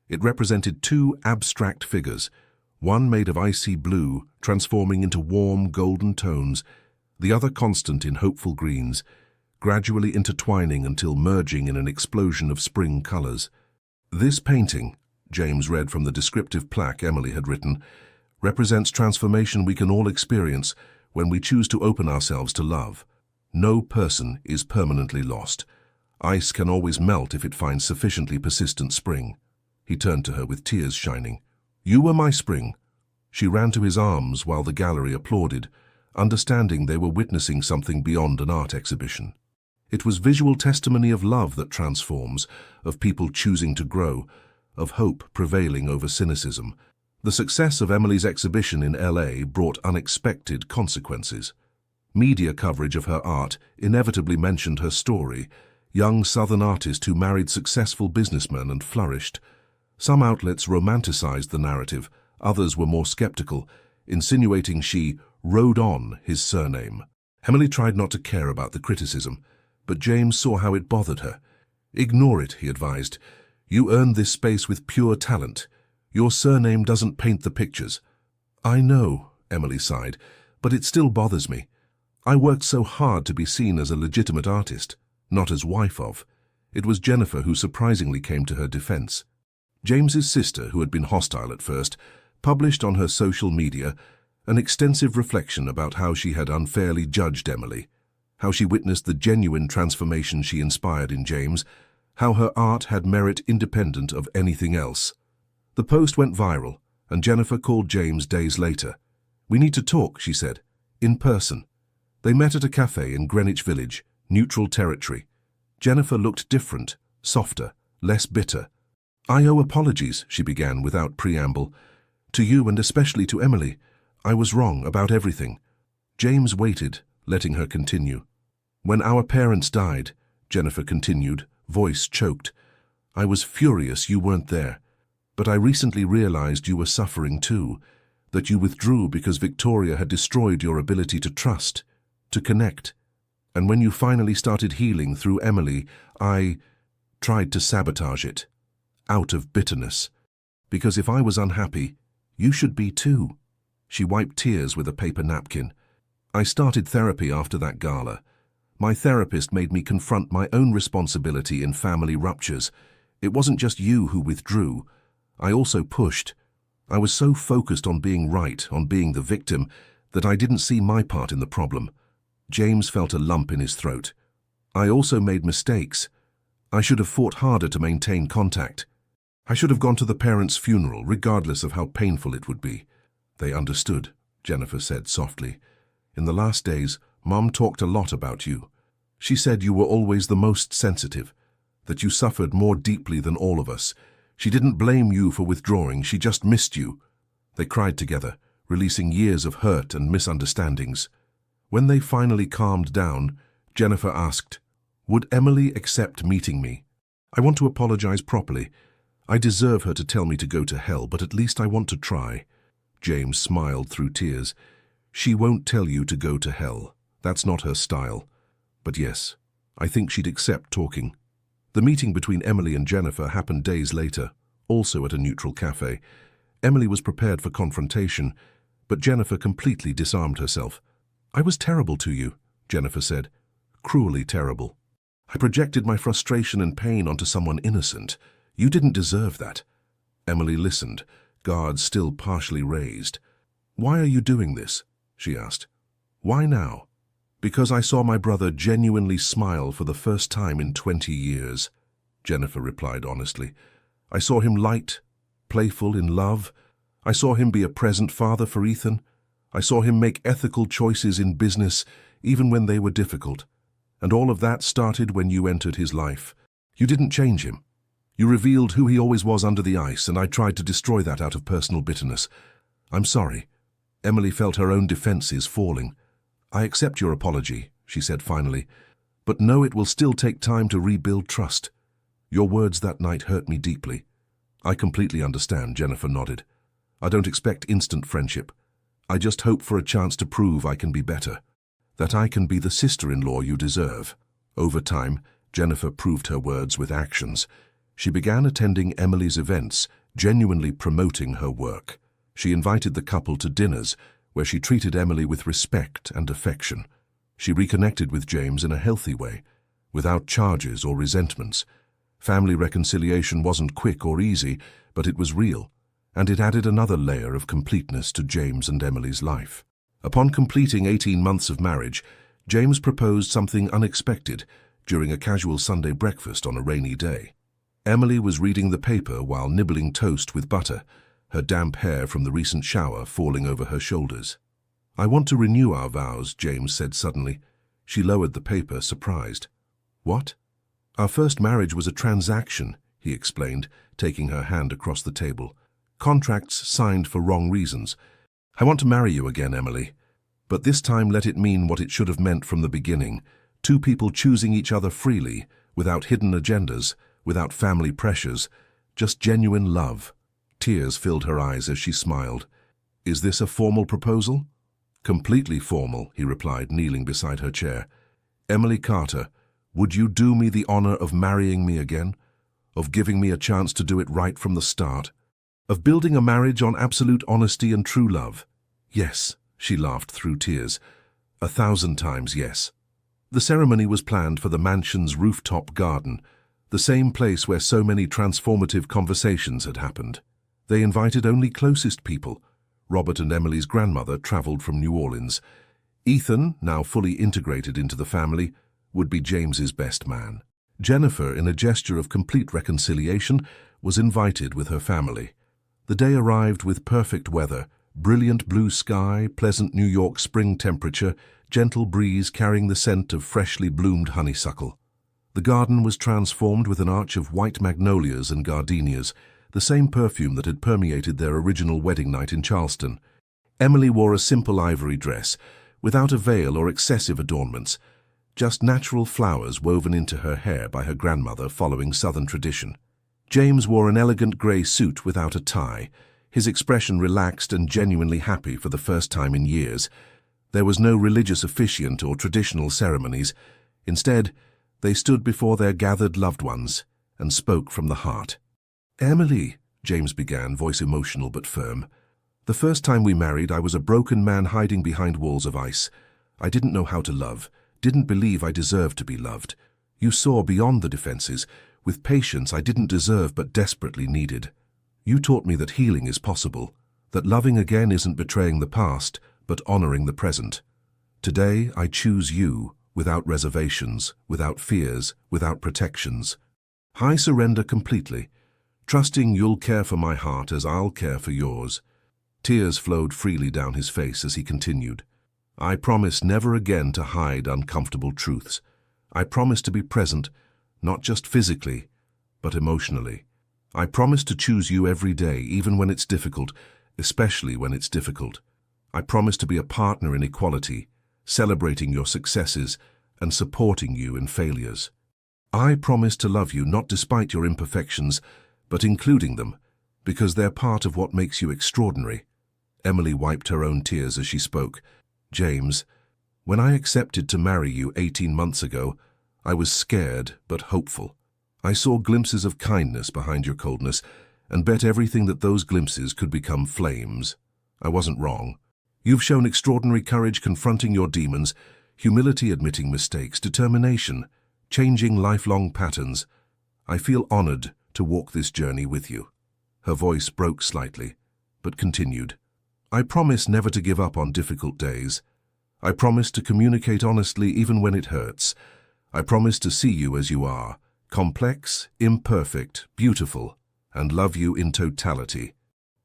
It represented 2 abstract figures, one made of icy blue, transforming into warm golden tones, the other constant in hopeful greens, gradually intertwining until merging in an explosion of spring colors. "This painting," James read from the descriptive plaque Emily had written, "represents transformation we can all experience when we choose to open ourselves to love. No person is permanently lost. Ice can always melt if it finds sufficiently persistent spring." He turned to her with tears shining. "You were my spring." She ran to his arms while the gallery applauded, understanding they were witnessing something beyond an art exhibition. It was visual testimony of love that transforms, of people choosing to grow, of hope prevailing over cynicism. The success of Emily's exhibition in LA brought unexpected consequences. Media coverage of her art inevitably mentioned her story, young Southern artist who married successful businessmen and flourished. Some outlets romanticized the narrative, others were more skeptical, insinuating she rode on his surname. Emily tried not to care about the criticism, but James saw how it bothered her. "Ignore it," he advised. "You earned this space with pure talent. Your surname doesn't paint the pictures." "I know," Emily sighed, "but it still bothers me. I worked so hard to be seen as a legitimate artist, not as wife of." It was Jennifer who surprisingly came to her defense. James's sister, who had been hostile at first, published on her social media an extensive reflection about how she had unfairly judged Emily, how she witnessed the genuine transformation she inspired in James, how her art had merit independent of anything else. The post went viral, and Jennifer called James days later. "We need to talk," she said, "in person." They met at a cafe in Greenwich Village, neutral territory. Jennifer looked different, softer, less bitter. "I owe apologies," she began without preamble. "To you and especially to Emily. I was wrong about everything." James waited, letting her continue. "When our parents died, Jennifer continued, voice choked. "I was furious you weren't there. But I recently realized you were suffering too, that you withdrew because Victoria had destroyed your ability to trust, to connect. And when you finally started healing through Emily, I tried to sabotage it, out of bitterness. Because if I was unhappy, you should be too." She wiped tears with a paper napkin. "I started therapy after that gala. My therapist made me confront my own responsibility in family ruptures. It wasn't just you who withdrew. I also pushed. I was so focused on being right, on being the victim, that I didn't see my part in the problem." James felt a lump in his throat. "I also made mistakes. I should have fought harder to maintain contact. I should have gone to the parents' funeral, regardless of how painful it would be." "They understood," Jennifer said softly. "In the last days, Mom talked a lot about you. She said you were always the most sensitive, that you suffered more deeply than all of us. She didn't blame you for withdrawing, she just missed you." They cried together, releasing years of hurt and misunderstandings. When they finally calmed down, Jennifer asked, "Would Emily accept meeting me? I want to apologize properly. I deserve her to tell me to go to hell, but at least I want to try." James smiled through tears. "She won't tell you to go to hell. That's not her style. But yes, I think she'd accept talking." The meeting between Emily and Jennifer happened days later, also at a neutral cafe. Emily was prepared for confrontation, but Jennifer completely disarmed herself. "I was terrible to you," Jennifer said. "Cruelly terrible. I projected my frustration and pain onto someone innocent. You didn't deserve that." Emily listened, guards still partially raised. "Why are you doing this?" she asked. "Why now?" "Because I saw my brother genuinely smile for the first time in 20 years, Jennifer replied honestly. "I saw him light, playful, in love. I saw him be a present father for Ethan. I saw him make ethical choices in business, even when they were difficult. And all of that started when you entered his life. You didn't change him. You revealed who he always was under the ice, and I tried to destroy that out of personal bitterness. I'm sorry." Emily felt her own defenses falling. "I accept your apology," she said finally, "but know it will still take time to rebuild trust. Your words that night hurt me deeply." "I completely understand," Jennifer nodded. "I don't expect instant friendship. I just hope for a chance to prove I can be better, that I can be the sister-in-law you deserve." Over time, Jennifer proved her words with actions. She began attending Emily's events, genuinely promoting her work. She invited the couple to dinners, where she treated Emily with respect and affection. She reconnected with James in a healthy way, without charges or resentments. Family reconciliation wasn't quick or easy, but it was real, and it added another layer of completeness to James and Emily's life. Upon completing 18 months of marriage, James proposed something unexpected during a casual Sunday breakfast on a rainy day. Emily was reading the paper while nibbling toast with butter, her damp hair from the recent shower falling over her shoulders. "I want to renew our vows," James said suddenly. She lowered the paper, surprised. "What?" "Our first marriage was a transaction," he explained, taking her hand across the table. "Contracts signed for wrong reasons. I want to marry you again, Emily. But this time let it mean what it should have meant from the beginning. Two people choosing each other freely, without hidden agendas, without family pressures, just genuine love." Tears filled her eyes as she smiled. "Is this a formal proposal?" "Completely formal," he replied, kneeling beside her chair. "Emily Carter, would you do me the honor of marrying me again? Of giving me a chance to do it right from the start? Of building a marriage on absolute honesty and true love?" "Yes," she laughed through tears. 1,000 times yes." The ceremony was planned for the mansion's rooftop garden, the same place where so many transformative conversations had happened. They invited only closest people. Robert and Emily's grandmother traveled from New Orleans. Ethan, now fully integrated into the family, would be James's best man. Jennifer, in a gesture of complete reconciliation, was invited with her family. The day arrived with perfect weather, brilliant blue sky, pleasant New York spring temperature, gentle breeze carrying the scent of freshly bloomed honeysuckle. The garden was transformed with an arch of white magnolias and gardenias, the same perfume that had permeated their original wedding night in Charleston. Emily wore a simple ivory dress, without a veil or excessive adornments. just natural flowers woven into her hair by her grandmother following Southern tradition. James wore an elegant grey suit without a tie, his expression relaxed and genuinely happy for the first time in years. There was no religious officiant or traditional ceremonies. Instead, they stood before their gathered loved ones and spoke from the heart. "Emily," James began, voice emotional but firm. "The first time we married, I was a broken man hiding behind walls of ice. I didn't know how to love, didn't believe I deserved to be loved. You saw beyond the defenses, with patience I didn't deserve but desperately needed. You taught me that healing is possible, that loving again isn't betraying the past, but honoring the present. Today, I choose you, without reservations, without fears, without protections. I surrender completely, trusting you'll care for my heart as I'll care for yours." Tears flowed freely down his face as he continued. "I promise never again to hide uncomfortable truths. I promise to be present, not just physically, but emotionally. I promise to choose you every day, even when it's difficult, especially when it's difficult. I promise to be a partner in equality, celebrating your successes and supporting you in failures. I promise to love you not despite your imperfections, but including them, because they're part of what makes you extraordinary." Emily wiped her own tears as she spoke. "James, when I accepted to marry you 18 months ago, I was scared but hopeful. I saw glimpses of kindness behind your coldness and bet everything that those glimpses could become flames. I wasn't wrong. You've shown extraordinary courage confronting your demons, humility admitting mistakes, determination, changing lifelong patterns. I feel honored to walk this journey with you." Her voice broke slightly, but continued. "I promise never to give up on difficult days. I promise to communicate honestly even when it hurts. I promise to see you as you are, complex, imperfect, beautiful, and love you in totality.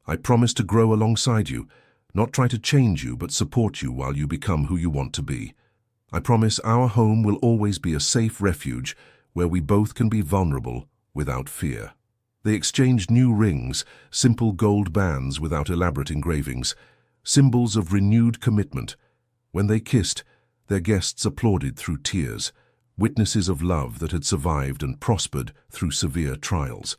I promise to grow alongside you, not try to change you but support you while you become who you want to be. I promise our home will always be a safe refuge where we both can be vulnerable without fear." They exchanged new rings, simple gold bands without elaborate engravings, symbols of renewed commitment. When they kissed, their guests applauded through tears, witnesses of love that had survived and prospered through severe trials.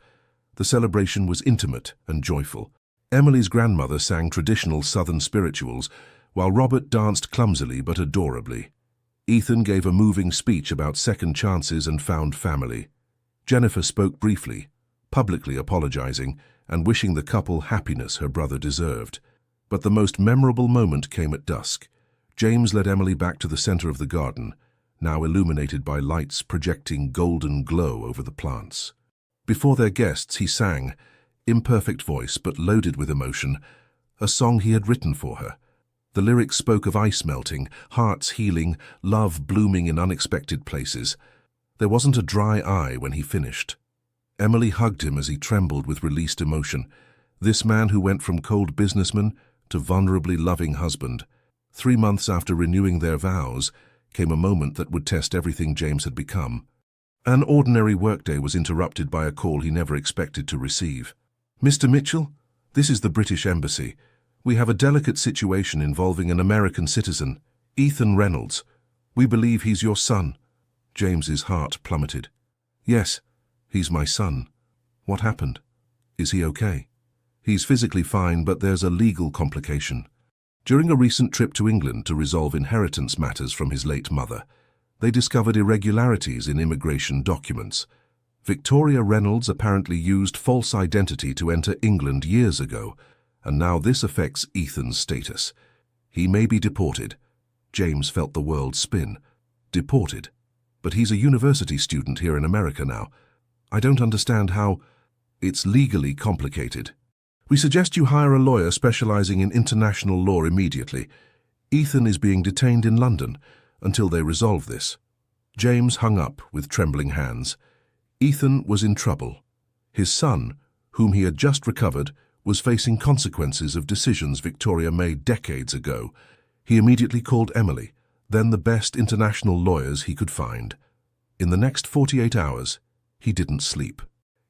The celebration was intimate and joyful. Emily's grandmother sang traditional Southern spirituals, while Robert danced clumsily but adorably. Ethan gave a moving speech about second chances and found family. Jennifer spoke briefly, publicly apologizing and wishing the couple happiness her brother deserved. But the most memorable moment came at dusk. James led Emily back to the center of the garden, now illuminated by lights projecting golden glow over the plants. Before their guests, he sang, imperfect voice but loaded with emotion, a song he had written for her. The lyrics spoke of ice melting, hearts healing, love blooming in unexpected places. There wasn't a dry eye when he finished. Emily hugged him as he trembled with released emotion. This man who went from cold businessman to vulnerably loving husband. 3 months after renewing their vows, came a moment that would test everything James had become. An ordinary workday was interrupted by a call he never expected to receive. "Mr. Mitchell, this is the British Embassy. We have a delicate situation involving an American citizen, Ethan Reynolds. We believe he's your son." James's heart plummeted. "Yes, he's my son. What happened? Is he okay?" "He's physically fine, but there's a legal complication. During a recent trip to England to resolve inheritance matters from his late mother, they discovered irregularities in immigration documents. Victoria Reynolds apparently used false identity to enter England years ago, and now this affects Ethan's status. He may be deported." James felt the world spin. Deported? But he's a university student here in America now. I don't understand how. It's legally complicated. We suggest you hire a lawyer specializing in international law immediately. Ethan is being detained in London until they resolve this. James hung up with trembling hands. Ethan was in trouble. His son, whom he had just recovered, was facing consequences of decisions Victoria made decades ago. He immediately called Emily, then the best international lawyers he could find. In the next 48 hours, he didn't sleep.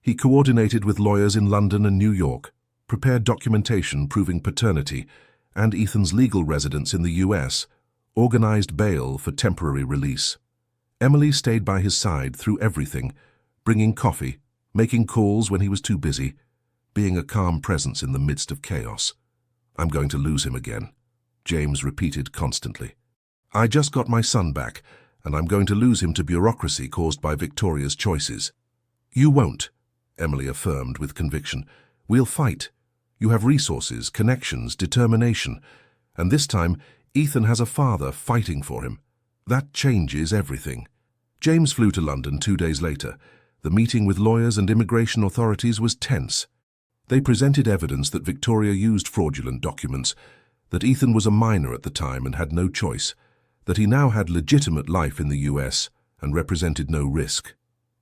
He coordinated with lawyers in London and New York, prepared documentation proving paternity and Ethan's legal residence in the US, organized bail for temporary release. Emily stayed by his side through everything, bringing coffee, making calls when he was too busy, being a calm presence in the midst of chaos. "I'm going to lose him again," James repeated constantly. "I just got my son back, and I'm going to lose him to bureaucracy caused by Victoria's choices." "You won't," Emily affirmed with conviction. "We'll fight. You have resources, connections, determination, and this time Ethan has a father fighting for him. That changes everything." James flew to London 2 days later. The meeting with lawyers and immigration authorities was tense. They presented evidence that Victoria used fraudulent documents, that Ethan was a minor at the time and had no choice, that he now had legitimate life in the US and represented no risk.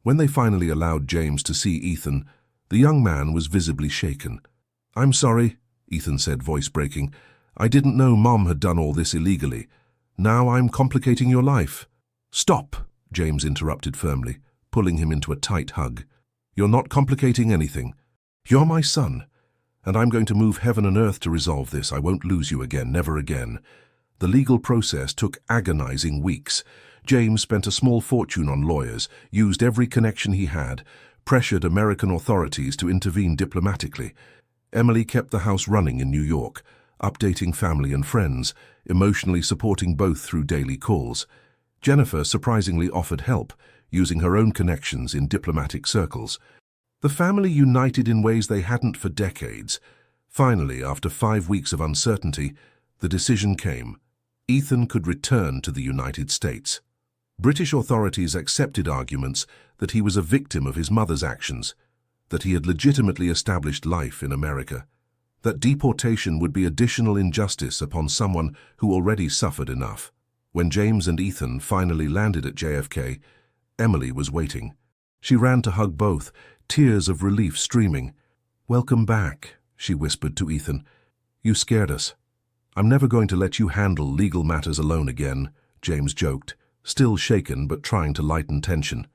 When they finally allowed James to see Ethan, the young man was visibly shaken. "I'm sorry," Ethan said, voice breaking. "I didn't know Mom had done all this illegally. Now I'm complicating your life." "Stop," James interrupted firmly, pulling him into a tight hug. "You're not complicating anything. You're my son, and I'm going to move heaven and earth to resolve this. I won't lose you again, never again." The legal process took agonizing weeks. James spent a small fortune on lawyers, used every connection he had, pressured American authorities to intervene diplomatically. Emily kept the house running in New York, updating family and friends, emotionally supporting both through daily calls. Jennifer surprisingly offered help, using her own connections in diplomatic circles. The family united in ways they hadn't for decades. Finally, after 5 weeks of uncertainty, the decision came. Ethan could return to the United States. British authorities accepted arguments that he was a victim of his mother's actions, that he had legitimately established life in America, that deportation would be additional injustice upon someone who already suffered enough. When James and Ethan finally landed at JFK, Emily was waiting. She ran to hug both, tears of relief streaming. "Welcome back," she whispered to Ethan. "You scared us." "I'm never going to let you handle legal matters alone again," James joked, still shaken but trying to lighten tension.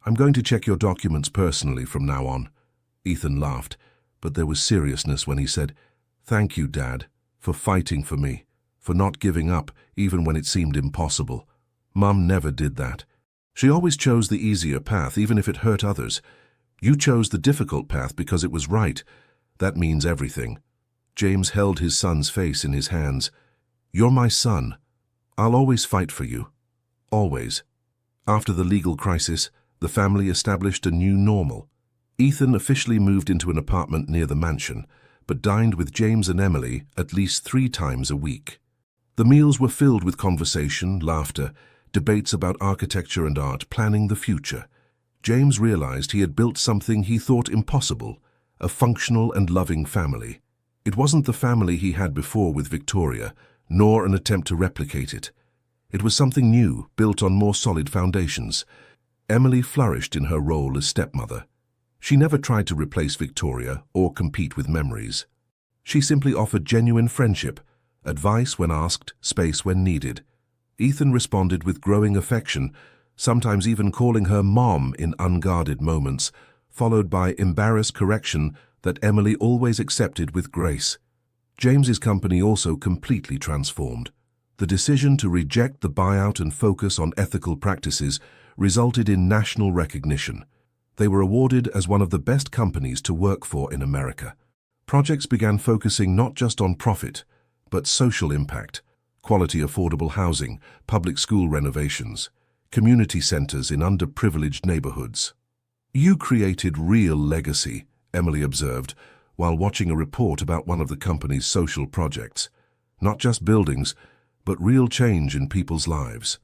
"I'm going to check your documents personally from now on." Ethan laughed, but there was seriousness when he said, "Thank you, Dad, for fighting for me, for not giving up even when it seemed impossible. Mum never did that. She always chose the easier path, even if it hurt others. You chose the difficult path because it was right. That means everything." James held his son's face in his hands. "You're my son. I'll always fight for you. Always." After the legal crisis, the family established a new normal. Ethan officially moved into an apartment near the mansion, but dined with James and Emily at least 3 times a week. The meals were filled with conversation, laughter, debates about architecture and art, planning the future. James realized he had built something he thought impossible, a functional and loving family. It wasn't the family he had before with Victoria, nor an attempt to replicate it. It was something new, built on more solid foundations. Emily flourished in her role as stepmother. She never tried to replace Victoria or compete with memories. She simply offered genuine friendship, advice when asked, space when needed. Ethan responded with growing affection, sometimes even calling her Mom in unguarded moments, followed by embarrassed correction that Emily always accepted with grace. James's company also completely transformed. The decision to reject the buyout and focus on ethical practices resulted in national recognition. They were awarded as one of the best companies to work for in America. Projects began focusing not just on profit, but social impact, quality affordable housing, public school renovations, community centers in underprivileged neighborhoods. "You created real legacy," Emily observed, while watching a report about one of the company's social projects. "Not just buildings, but real change in people's lives."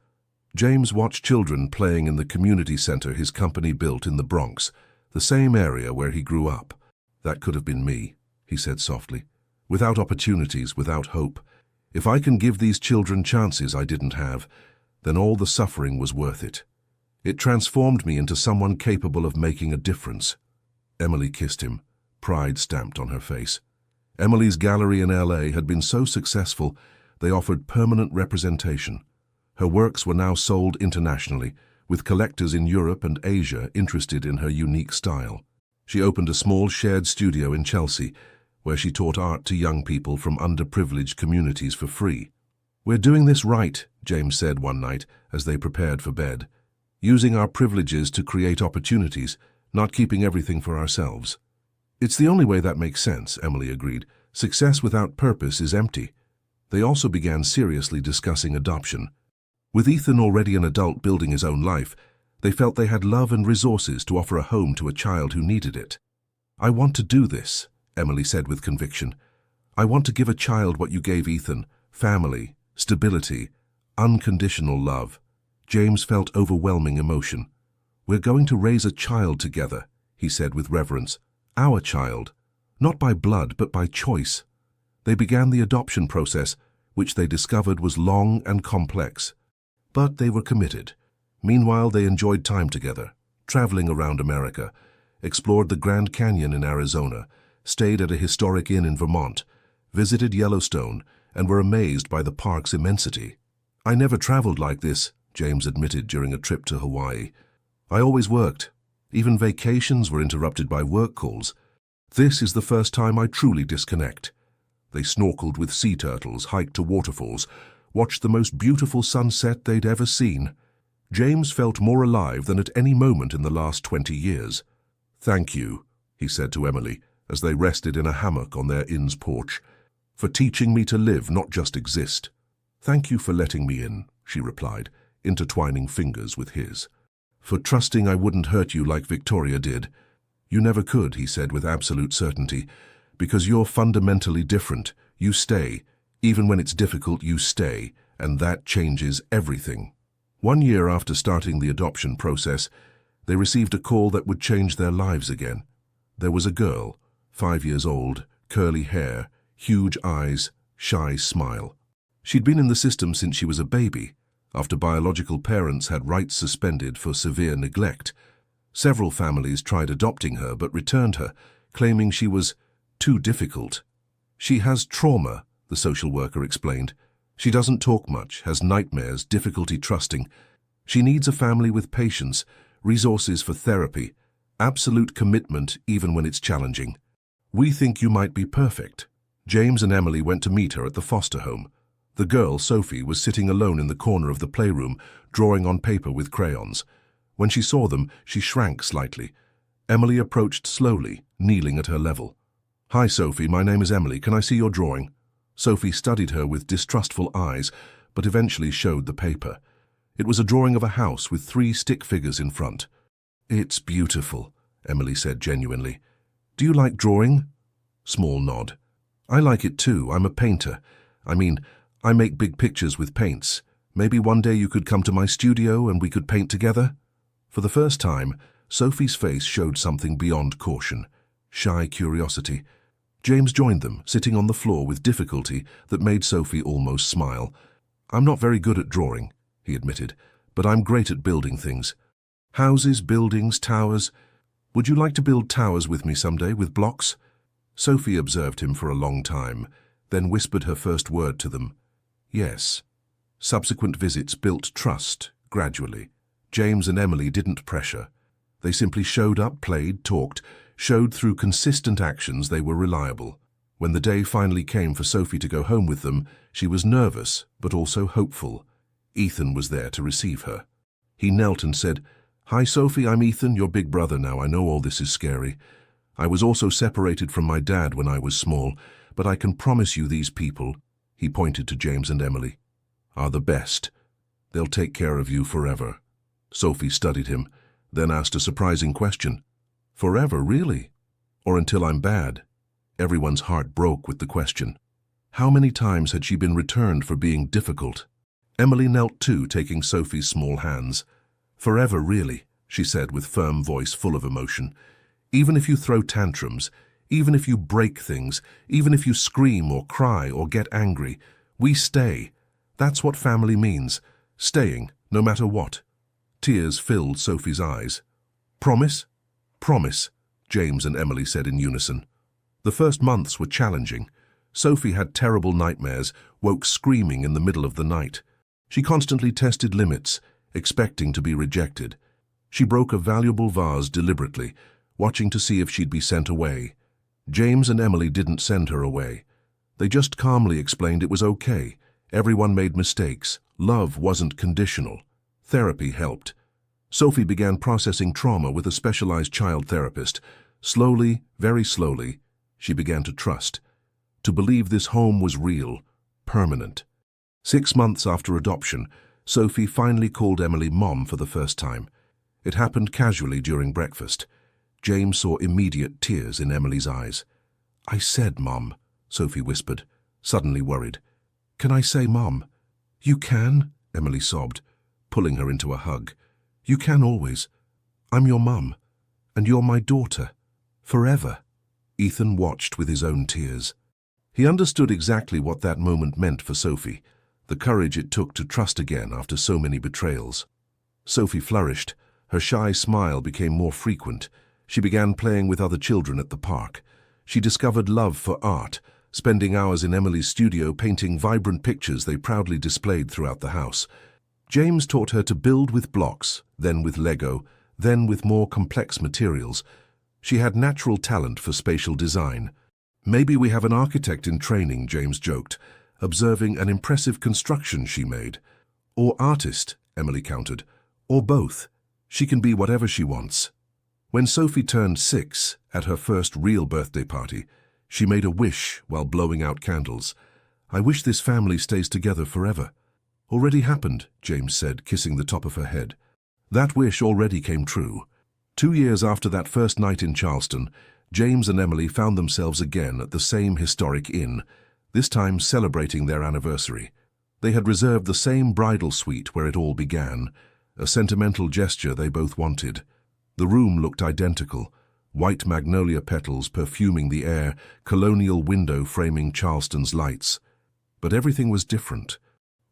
James watched children playing in the community center his company built in the Bronx, the same area where he grew up. "That could have been me," he said softly. "Without opportunities, without hope. If I can give these children chances I didn't have, then all the suffering was worth it. It transformed me into someone capable of making a difference." Emily kissed him, pride stamped on her face. Emily's gallery in LA had been so successful, they offered permanent representation. Her works were now sold internationally, with collectors in Europe and Asia interested in her unique style. She opened a small shared studio in Chelsea, where she taught art to young people from underprivileged communities for free. "We're doing this right," James said one night as they prepared for bed. using our privileges to create opportunities, not keeping everything for ourselves. It's the only way that makes sense, Emily agreed. Success without purpose is empty. They also began seriously discussing adoption. With Ethan already an adult building his own life, they felt they had love and resources to offer a home to a child who needed it. "I want to do this," Emily said with conviction. "I want to give a child what you gave Ethan: family, stability, unconditional love." James felt overwhelming emotion. "We're going to raise a child together," he said with reverence. "Our child. Not by blood, but by choice." They began the adoption process, which they discovered was long and complex. But they were committed. Meanwhile, they enjoyed time together, traveling around America, explored the Grand Canyon in Arizona, stayed at a historic inn in Vermont, visited Yellowstone, and were amazed by the park's immensity. "I never traveled like this," James admitted during a trip to Hawaii. "I always worked. Even vacations were interrupted by work calls. This is the first time I truly disconnect." They snorkeled with sea turtles, hiked to waterfalls, watched the most beautiful sunset they'd ever seen. James felt more alive than at any moment in the last 20 years. "Thank you," he said to Emily, as they rested in a hammock on their inn's porch, "for teaching me to live, not just exist." "Thank you for letting me in," she replied, intertwining fingers with his. "For trusting I wouldn't hurt you like Victoria did." "You never could," he said with absolute certainty, "because you're fundamentally different. You stay. Even when it's difficult, you stay, and that changes everything." 1 year after starting the adoption process, they received a call that would change their lives again. There was a girl, 5 years old, curly hair, huge eyes, shy smile. She'd been in the system since she was a baby, after biological parents had rights suspended for severe neglect. Several families tried adopting her but returned her, claiming she was too difficult. "She has trauma," the social worker explained. "She doesn't talk much, has nightmares, difficulty trusting. She needs a family with patience, resources for therapy, absolute commitment even when it's challenging. We think you might be perfect." James and Emily went to meet her at the foster home. The girl, Sophie, was sitting alone in the corner of the playroom, drawing on paper with crayons. When she saw them, she shrank slightly. Emily approached slowly, kneeling at her level. "Hi, Sophie, my name is Emily. Can I see your drawing?" Sophie studied her with distrustful eyes, but eventually showed the paper. It was a drawing of a house with 3 stick figures in front. "It's beautiful," Emily said genuinely. "Do you like drawing?" Small nod. "I like it too. I'm a painter. I make big pictures with paints. Maybe one day you could come to my studio and we could paint together?" For the first time, Sophie's face showed something beyond caution, shy curiosity. James joined them, sitting on the floor with difficulty that made Sophie almost smile. "I'm not very good at drawing," he admitted, "but I'm great at building things. Houses, buildings, towers. Would you like to build towers with me someday, with blocks?" Sophie observed him for a long time, then whispered her first word to them. "Yes." Subsequent visits built trust, gradually. James and Emily didn't pressure. They simply showed up, played, talked, showed through consistent actions they were reliable. When the day finally came for Sophie to go home with them, she was nervous, but also hopeful. Ethan was there to receive her. He knelt and said, "Hi, Sophie, I'm Ethan, your big brother now. I know all this is scary. I was also separated from my dad when I was small, but I can promise you these people," he pointed to James and Emily, "are the best. They'll take care of you forever." Sophie studied him, then asked a surprising question. "Forever, really? Or until I'm bad?" Everyone's heart broke with the question. How many times had she been returned for being difficult? Emily knelt too, taking Sophie's small hands. "Forever, really," she said with firm voice full of emotion. "Even if you throw tantrums, even if you break things, even if you scream or cry or get angry, we stay. That's what family means, staying, no matter what." Tears filled Sophie's eyes. "Promise?" "Promise," James and Emily said in unison. The first months were challenging. Sophie had terrible nightmares, woke screaming in the middle of the night. She constantly tested limits, expecting to be rejected. She broke a valuable vase deliberately, watching to see if she'd be sent away. James and Emily didn't send her away. They just calmly explained it was okay. Everyone made mistakes. Love wasn't conditional. Therapy helped. Sophie began processing trauma with a specialized child therapist. Slowly, very slowly, she began to trust, to believe this home was real, permanent. 6 months after adoption, Sophie finally called Emily Mom for the first time. It happened casually during breakfast. James saw immediate tears in Emily's eyes. "I said Mom," Sophie whispered, suddenly worried. "Can I say Mom?" "You can," Emily sobbed, pulling her into a hug. "You can always. I'm your mum, and you're my daughter. Forever." Ethan watched with his own tears. He understood exactly what that moment meant for Sophie, the courage it took to trust again after so many betrayals. Sophie flourished. Her shy smile became more frequent. She began playing with other children at the park. She discovered love for art, spending hours in Emily's studio painting vibrant pictures they proudly displayed throughout the house. James taught her to build with blocks, then with Lego, then with more complex materials. She had natural talent for spatial design. "Maybe we have an architect in training," James joked, observing an impressive construction she made. "Or artist," Emily countered. "Or both. She can be whatever she wants." When Sophie turned 6, at her first real birthday party, she made a wish while blowing out candles. "I wish this family stays together forever." "Already happened," James said, kissing the top of her head. That wish already came true. 2 years after that first night in Charleston, James and Emily found themselves again at the same historic inn, this time celebrating their anniversary. They had reserved the same bridal suite where it all began, a sentimental gesture they both wanted. The room looked identical, white magnolia petals perfuming the air, colonial window framing Charleston's lights. But everything was different.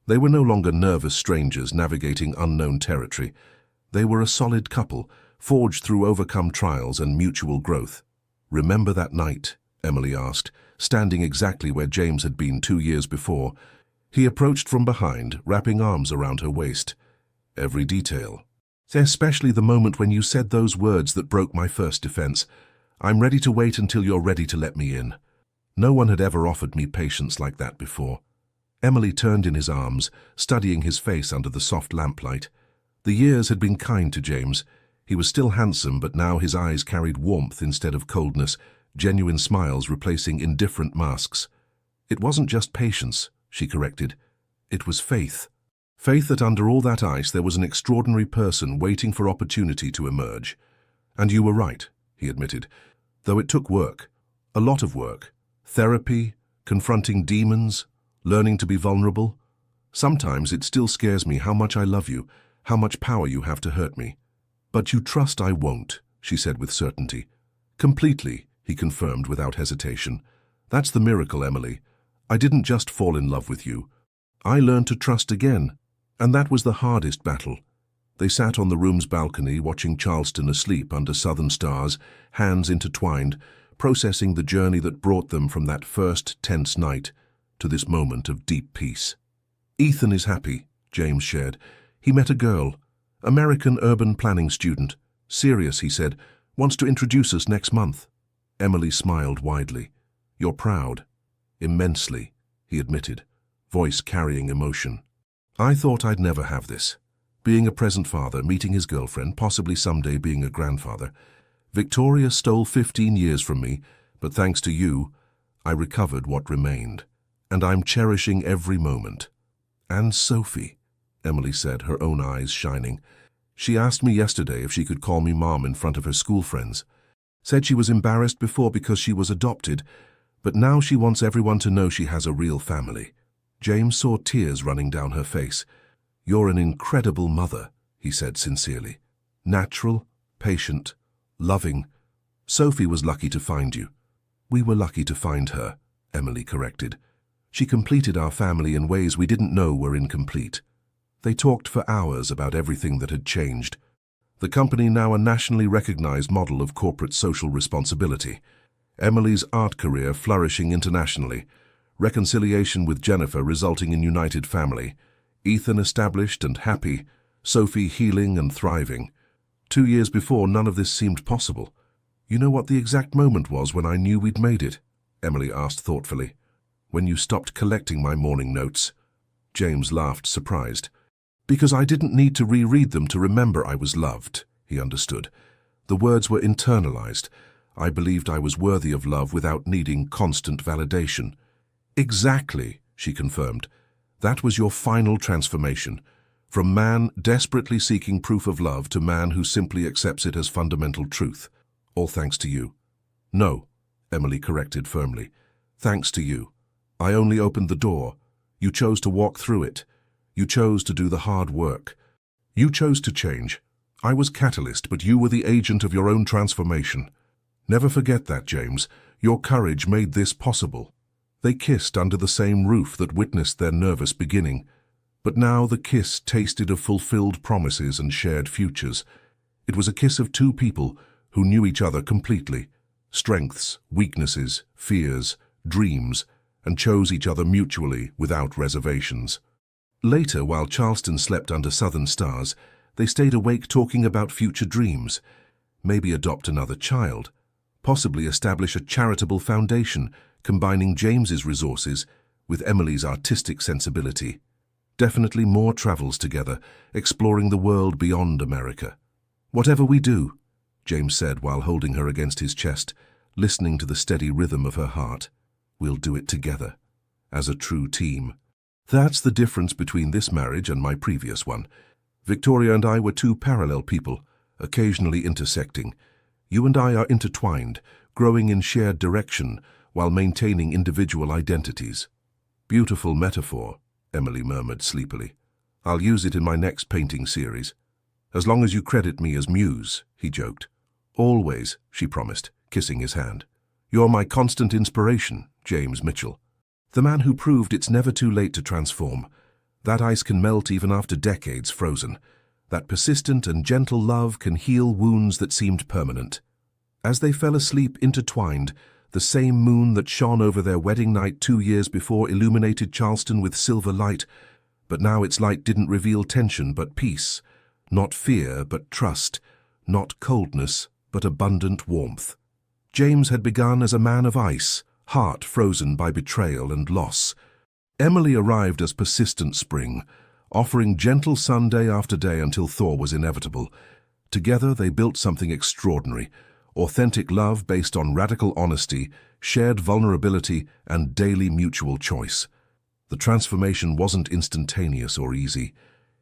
They were no longer nervous strangers navigating unknown territory. They were a solid couple, forged through overcome trials and mutual growth. "Remember that night?" Emily asked, standing exactly where James had been 2 years before. He approached from behind, wrapping arms around her waist. "Every detail. Especially the moment when you said those words that broke my first defense. I'm ready to wait until you're ready to let me in." No one had ever offered me patience like that before. Emily turned in his arms, studying his face under the soft lamplight. The years had been kind to James. He was still handsome, but now his eyes carried warmth instead of coldness, genuine smiles replacing indifferent masks. "It wasn't just patience," she corrected. "It was faith. Faith that under all that ice there was an extraordinary person waiting for opportunity to emerge." "And you were right," he admitted, "though it took work. A lot of work. Therapy, confronting demons, learning to be vulnerable. Sometimes it still scares me how much I love you, how much power you have to hurt me." "But you trust I won't," she said with certainty. "Completely," he confirmed without hesitation. "That's the miracle, Emily. I didn't just fall in love with you. I learned to trust again. And that was the hardest battle." They sat on the room's balcony, watching Charleston asleep under southern stars, hands intertwined, processing the journey that brought them from that first tense night to this moment of deep peace. "Ethan is happy," James shared. "He met a girl, American urban planning student. Serious, he said, wants to introduce us next month." Emily smiled widely. "You're proud." "Immensely," he admitted, voice carrying emotion. "I thought I'd never have this. Being a present father, meeting his girlfriend, possibly someday being a grandfather. Victoria stole 15 years from me, but thanks to you, I recovered what remained. And I'm cherishing every moment." "And Sophie," Emily said, her own eyes shining. "She asked me yesterday if she could call me Mom in front of her school friends. Said she was embarrassed before because she was adopted, but now she wants everyone to know she has a real family." James saw tears running down her face. "You're an incredible mother," he said sincerely. "Natural, patient, loving. Sophie was lucky to find you." "We were lucky to find her," Emily corrected. "She completed our family in ways we didn't know were incomplete." They talked for hours about everything that had changed. The company now a nationally recognized model of corporate social responsibility. Emily's art career flourishing internationally. Reconciliation with Jennifer resulting in united family. Ethan established and happy. Sophie healing and thriving. 2 years before, none of this seemed possible. "You know what the exact moment was when I knew we'd made it?" Emily asked thoughtfully. "When you stopped collecting my morning notes." James laughed, surprised. Because I didn't need to reread them to remember I was loved, he understood. The words were internalized. I believed I was worthy of love without needing constant validation. Exactly, she confirmed. That was your final transformation. From man desperately seeking proof of love to man who simply accepts it as fundamental truth. All thanks to you. No, Emily corrected firmly. Thanks to you. I only opened the door. You chose to walk through it. You chose to do the hard work. You chose to change. I was catalyst, but you were the agent of your own transformation. Never forget that, James. Your courage made this possible. They kissed under the same roof that witnessed their nervous beginning. But now the kiss tasted of fulfilled promises and shared futures. It was a kiss of two people who knew each other completely. Strengths, weaknesses, fears, dreams, and chose each other mutually without reservations. Later, while Charleston slept under southern stars, they stayed awake talking about future dreams. Maybe adopt another child. Possibly establish a charitable foundation, combining James's resources with Emily's artistic sensibility. Definitely more travels together, exploring the world beyond America. Whatever we do, James said while holding her against his chest, listening to the steady rhythm of her heart, we'll do it together, as a true team. That's the difference between this marriage and my previous one. Victoria and I were two parallel people, occasionally intersecting. You and I are intertwined, growing in shared direction while maintaining individual identities. Beautiful metaphor, Emily murmured sleepily. I'll use it in my next painting series. As long as you credit me as muse, he joked. Always, she promised, kissing his hand. You're my constant inspiration, James Mitchell. The man who proved it's never too late to transform. That ice can melt even after decades frozen. That persistent and gentle love can heal wounds that seemed permanent. As they fell asleep intertwined, the same moon that shone over their wedding night 2 years before illuminated Charleston with silver light, but now its light didn't reveal tension but peace, not fear but trust, not coldness but abundant warmth. James had begun as a man of ice, heart frozen by betrayal and loss. Emily arrived as persistent spring, offering gentle sun day after day until thaw was inevitable. Together they built something extraordinary, authentic love based on radical honesty, shared vulnerability, and daily mutual choice. The transformation wasn't instantaneous or easy.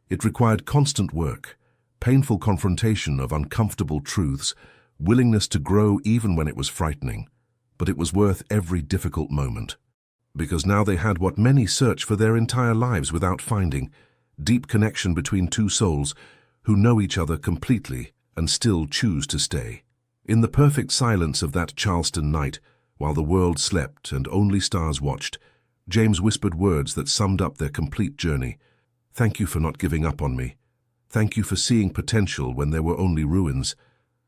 It required constant work, painful confrontation of uncomfortable truths, willingness to grow even when it was frightening. But it was worth every difficult moment. Because now they had what many search for their entire lives without finding, deep connection between two souls who know each other completely and still choose to stay. In the perfect silence of that Charleston night, while the world slept and only stars watched, James whispered words that summed up their complete journey. Thank you for not giving up on me. Thank you for seeing potential when there were only ruins.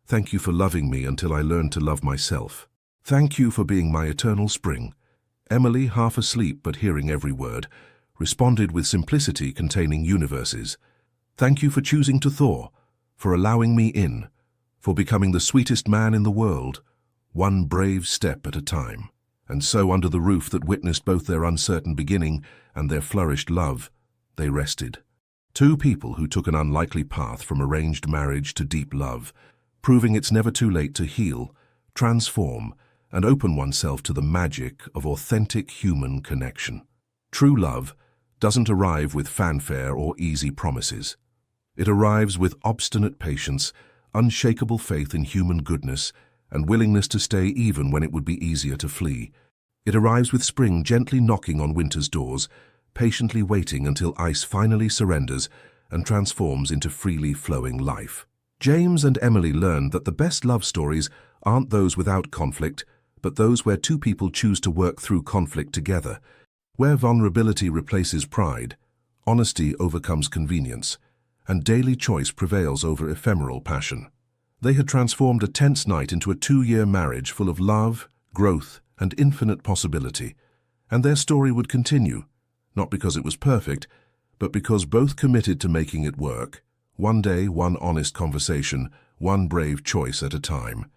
Thank you for loving me until I learned to love myself. Thank you for being my eternal spring. Emily, half asleep but hearing every word, responded with simplicity containing universes. Thank you for choosing to thaw, for allowing me in, for becoming the sweetest man in the world, one brave step at a time. And so under the roof that witnessed both their uncertain beginning and their flourished love, they rested. Two people who took an unlikely path from arranged marriage to deep love, proving it's never too late to heal, transform, and open oneself to the magic of authentic human connection. True love doesn't arrive with fanfare or easy promises. It arrives with obstinate patience, unshakable faith in human goodness, and willingness to stay even when it would be easier to flee. It arrives with spring gently knocking on winter's doors, patiently waiting until ice finally surrenders and transforms into freely flowing life. James and Emily learned that the best love stories aren't those without conflict, but those where two people choose to work through conflict together. Where vulnerability replaces pride, honesty overcomes convenience, and daily choice prevails over ephemeral passion. They had transformed a tense night into a 2-year marriage full of love, growth, and infinite possibility. And their story would continue, not because it was perfect, but because both committed to making it work, one day, one honest conversation, one brave choice at a time.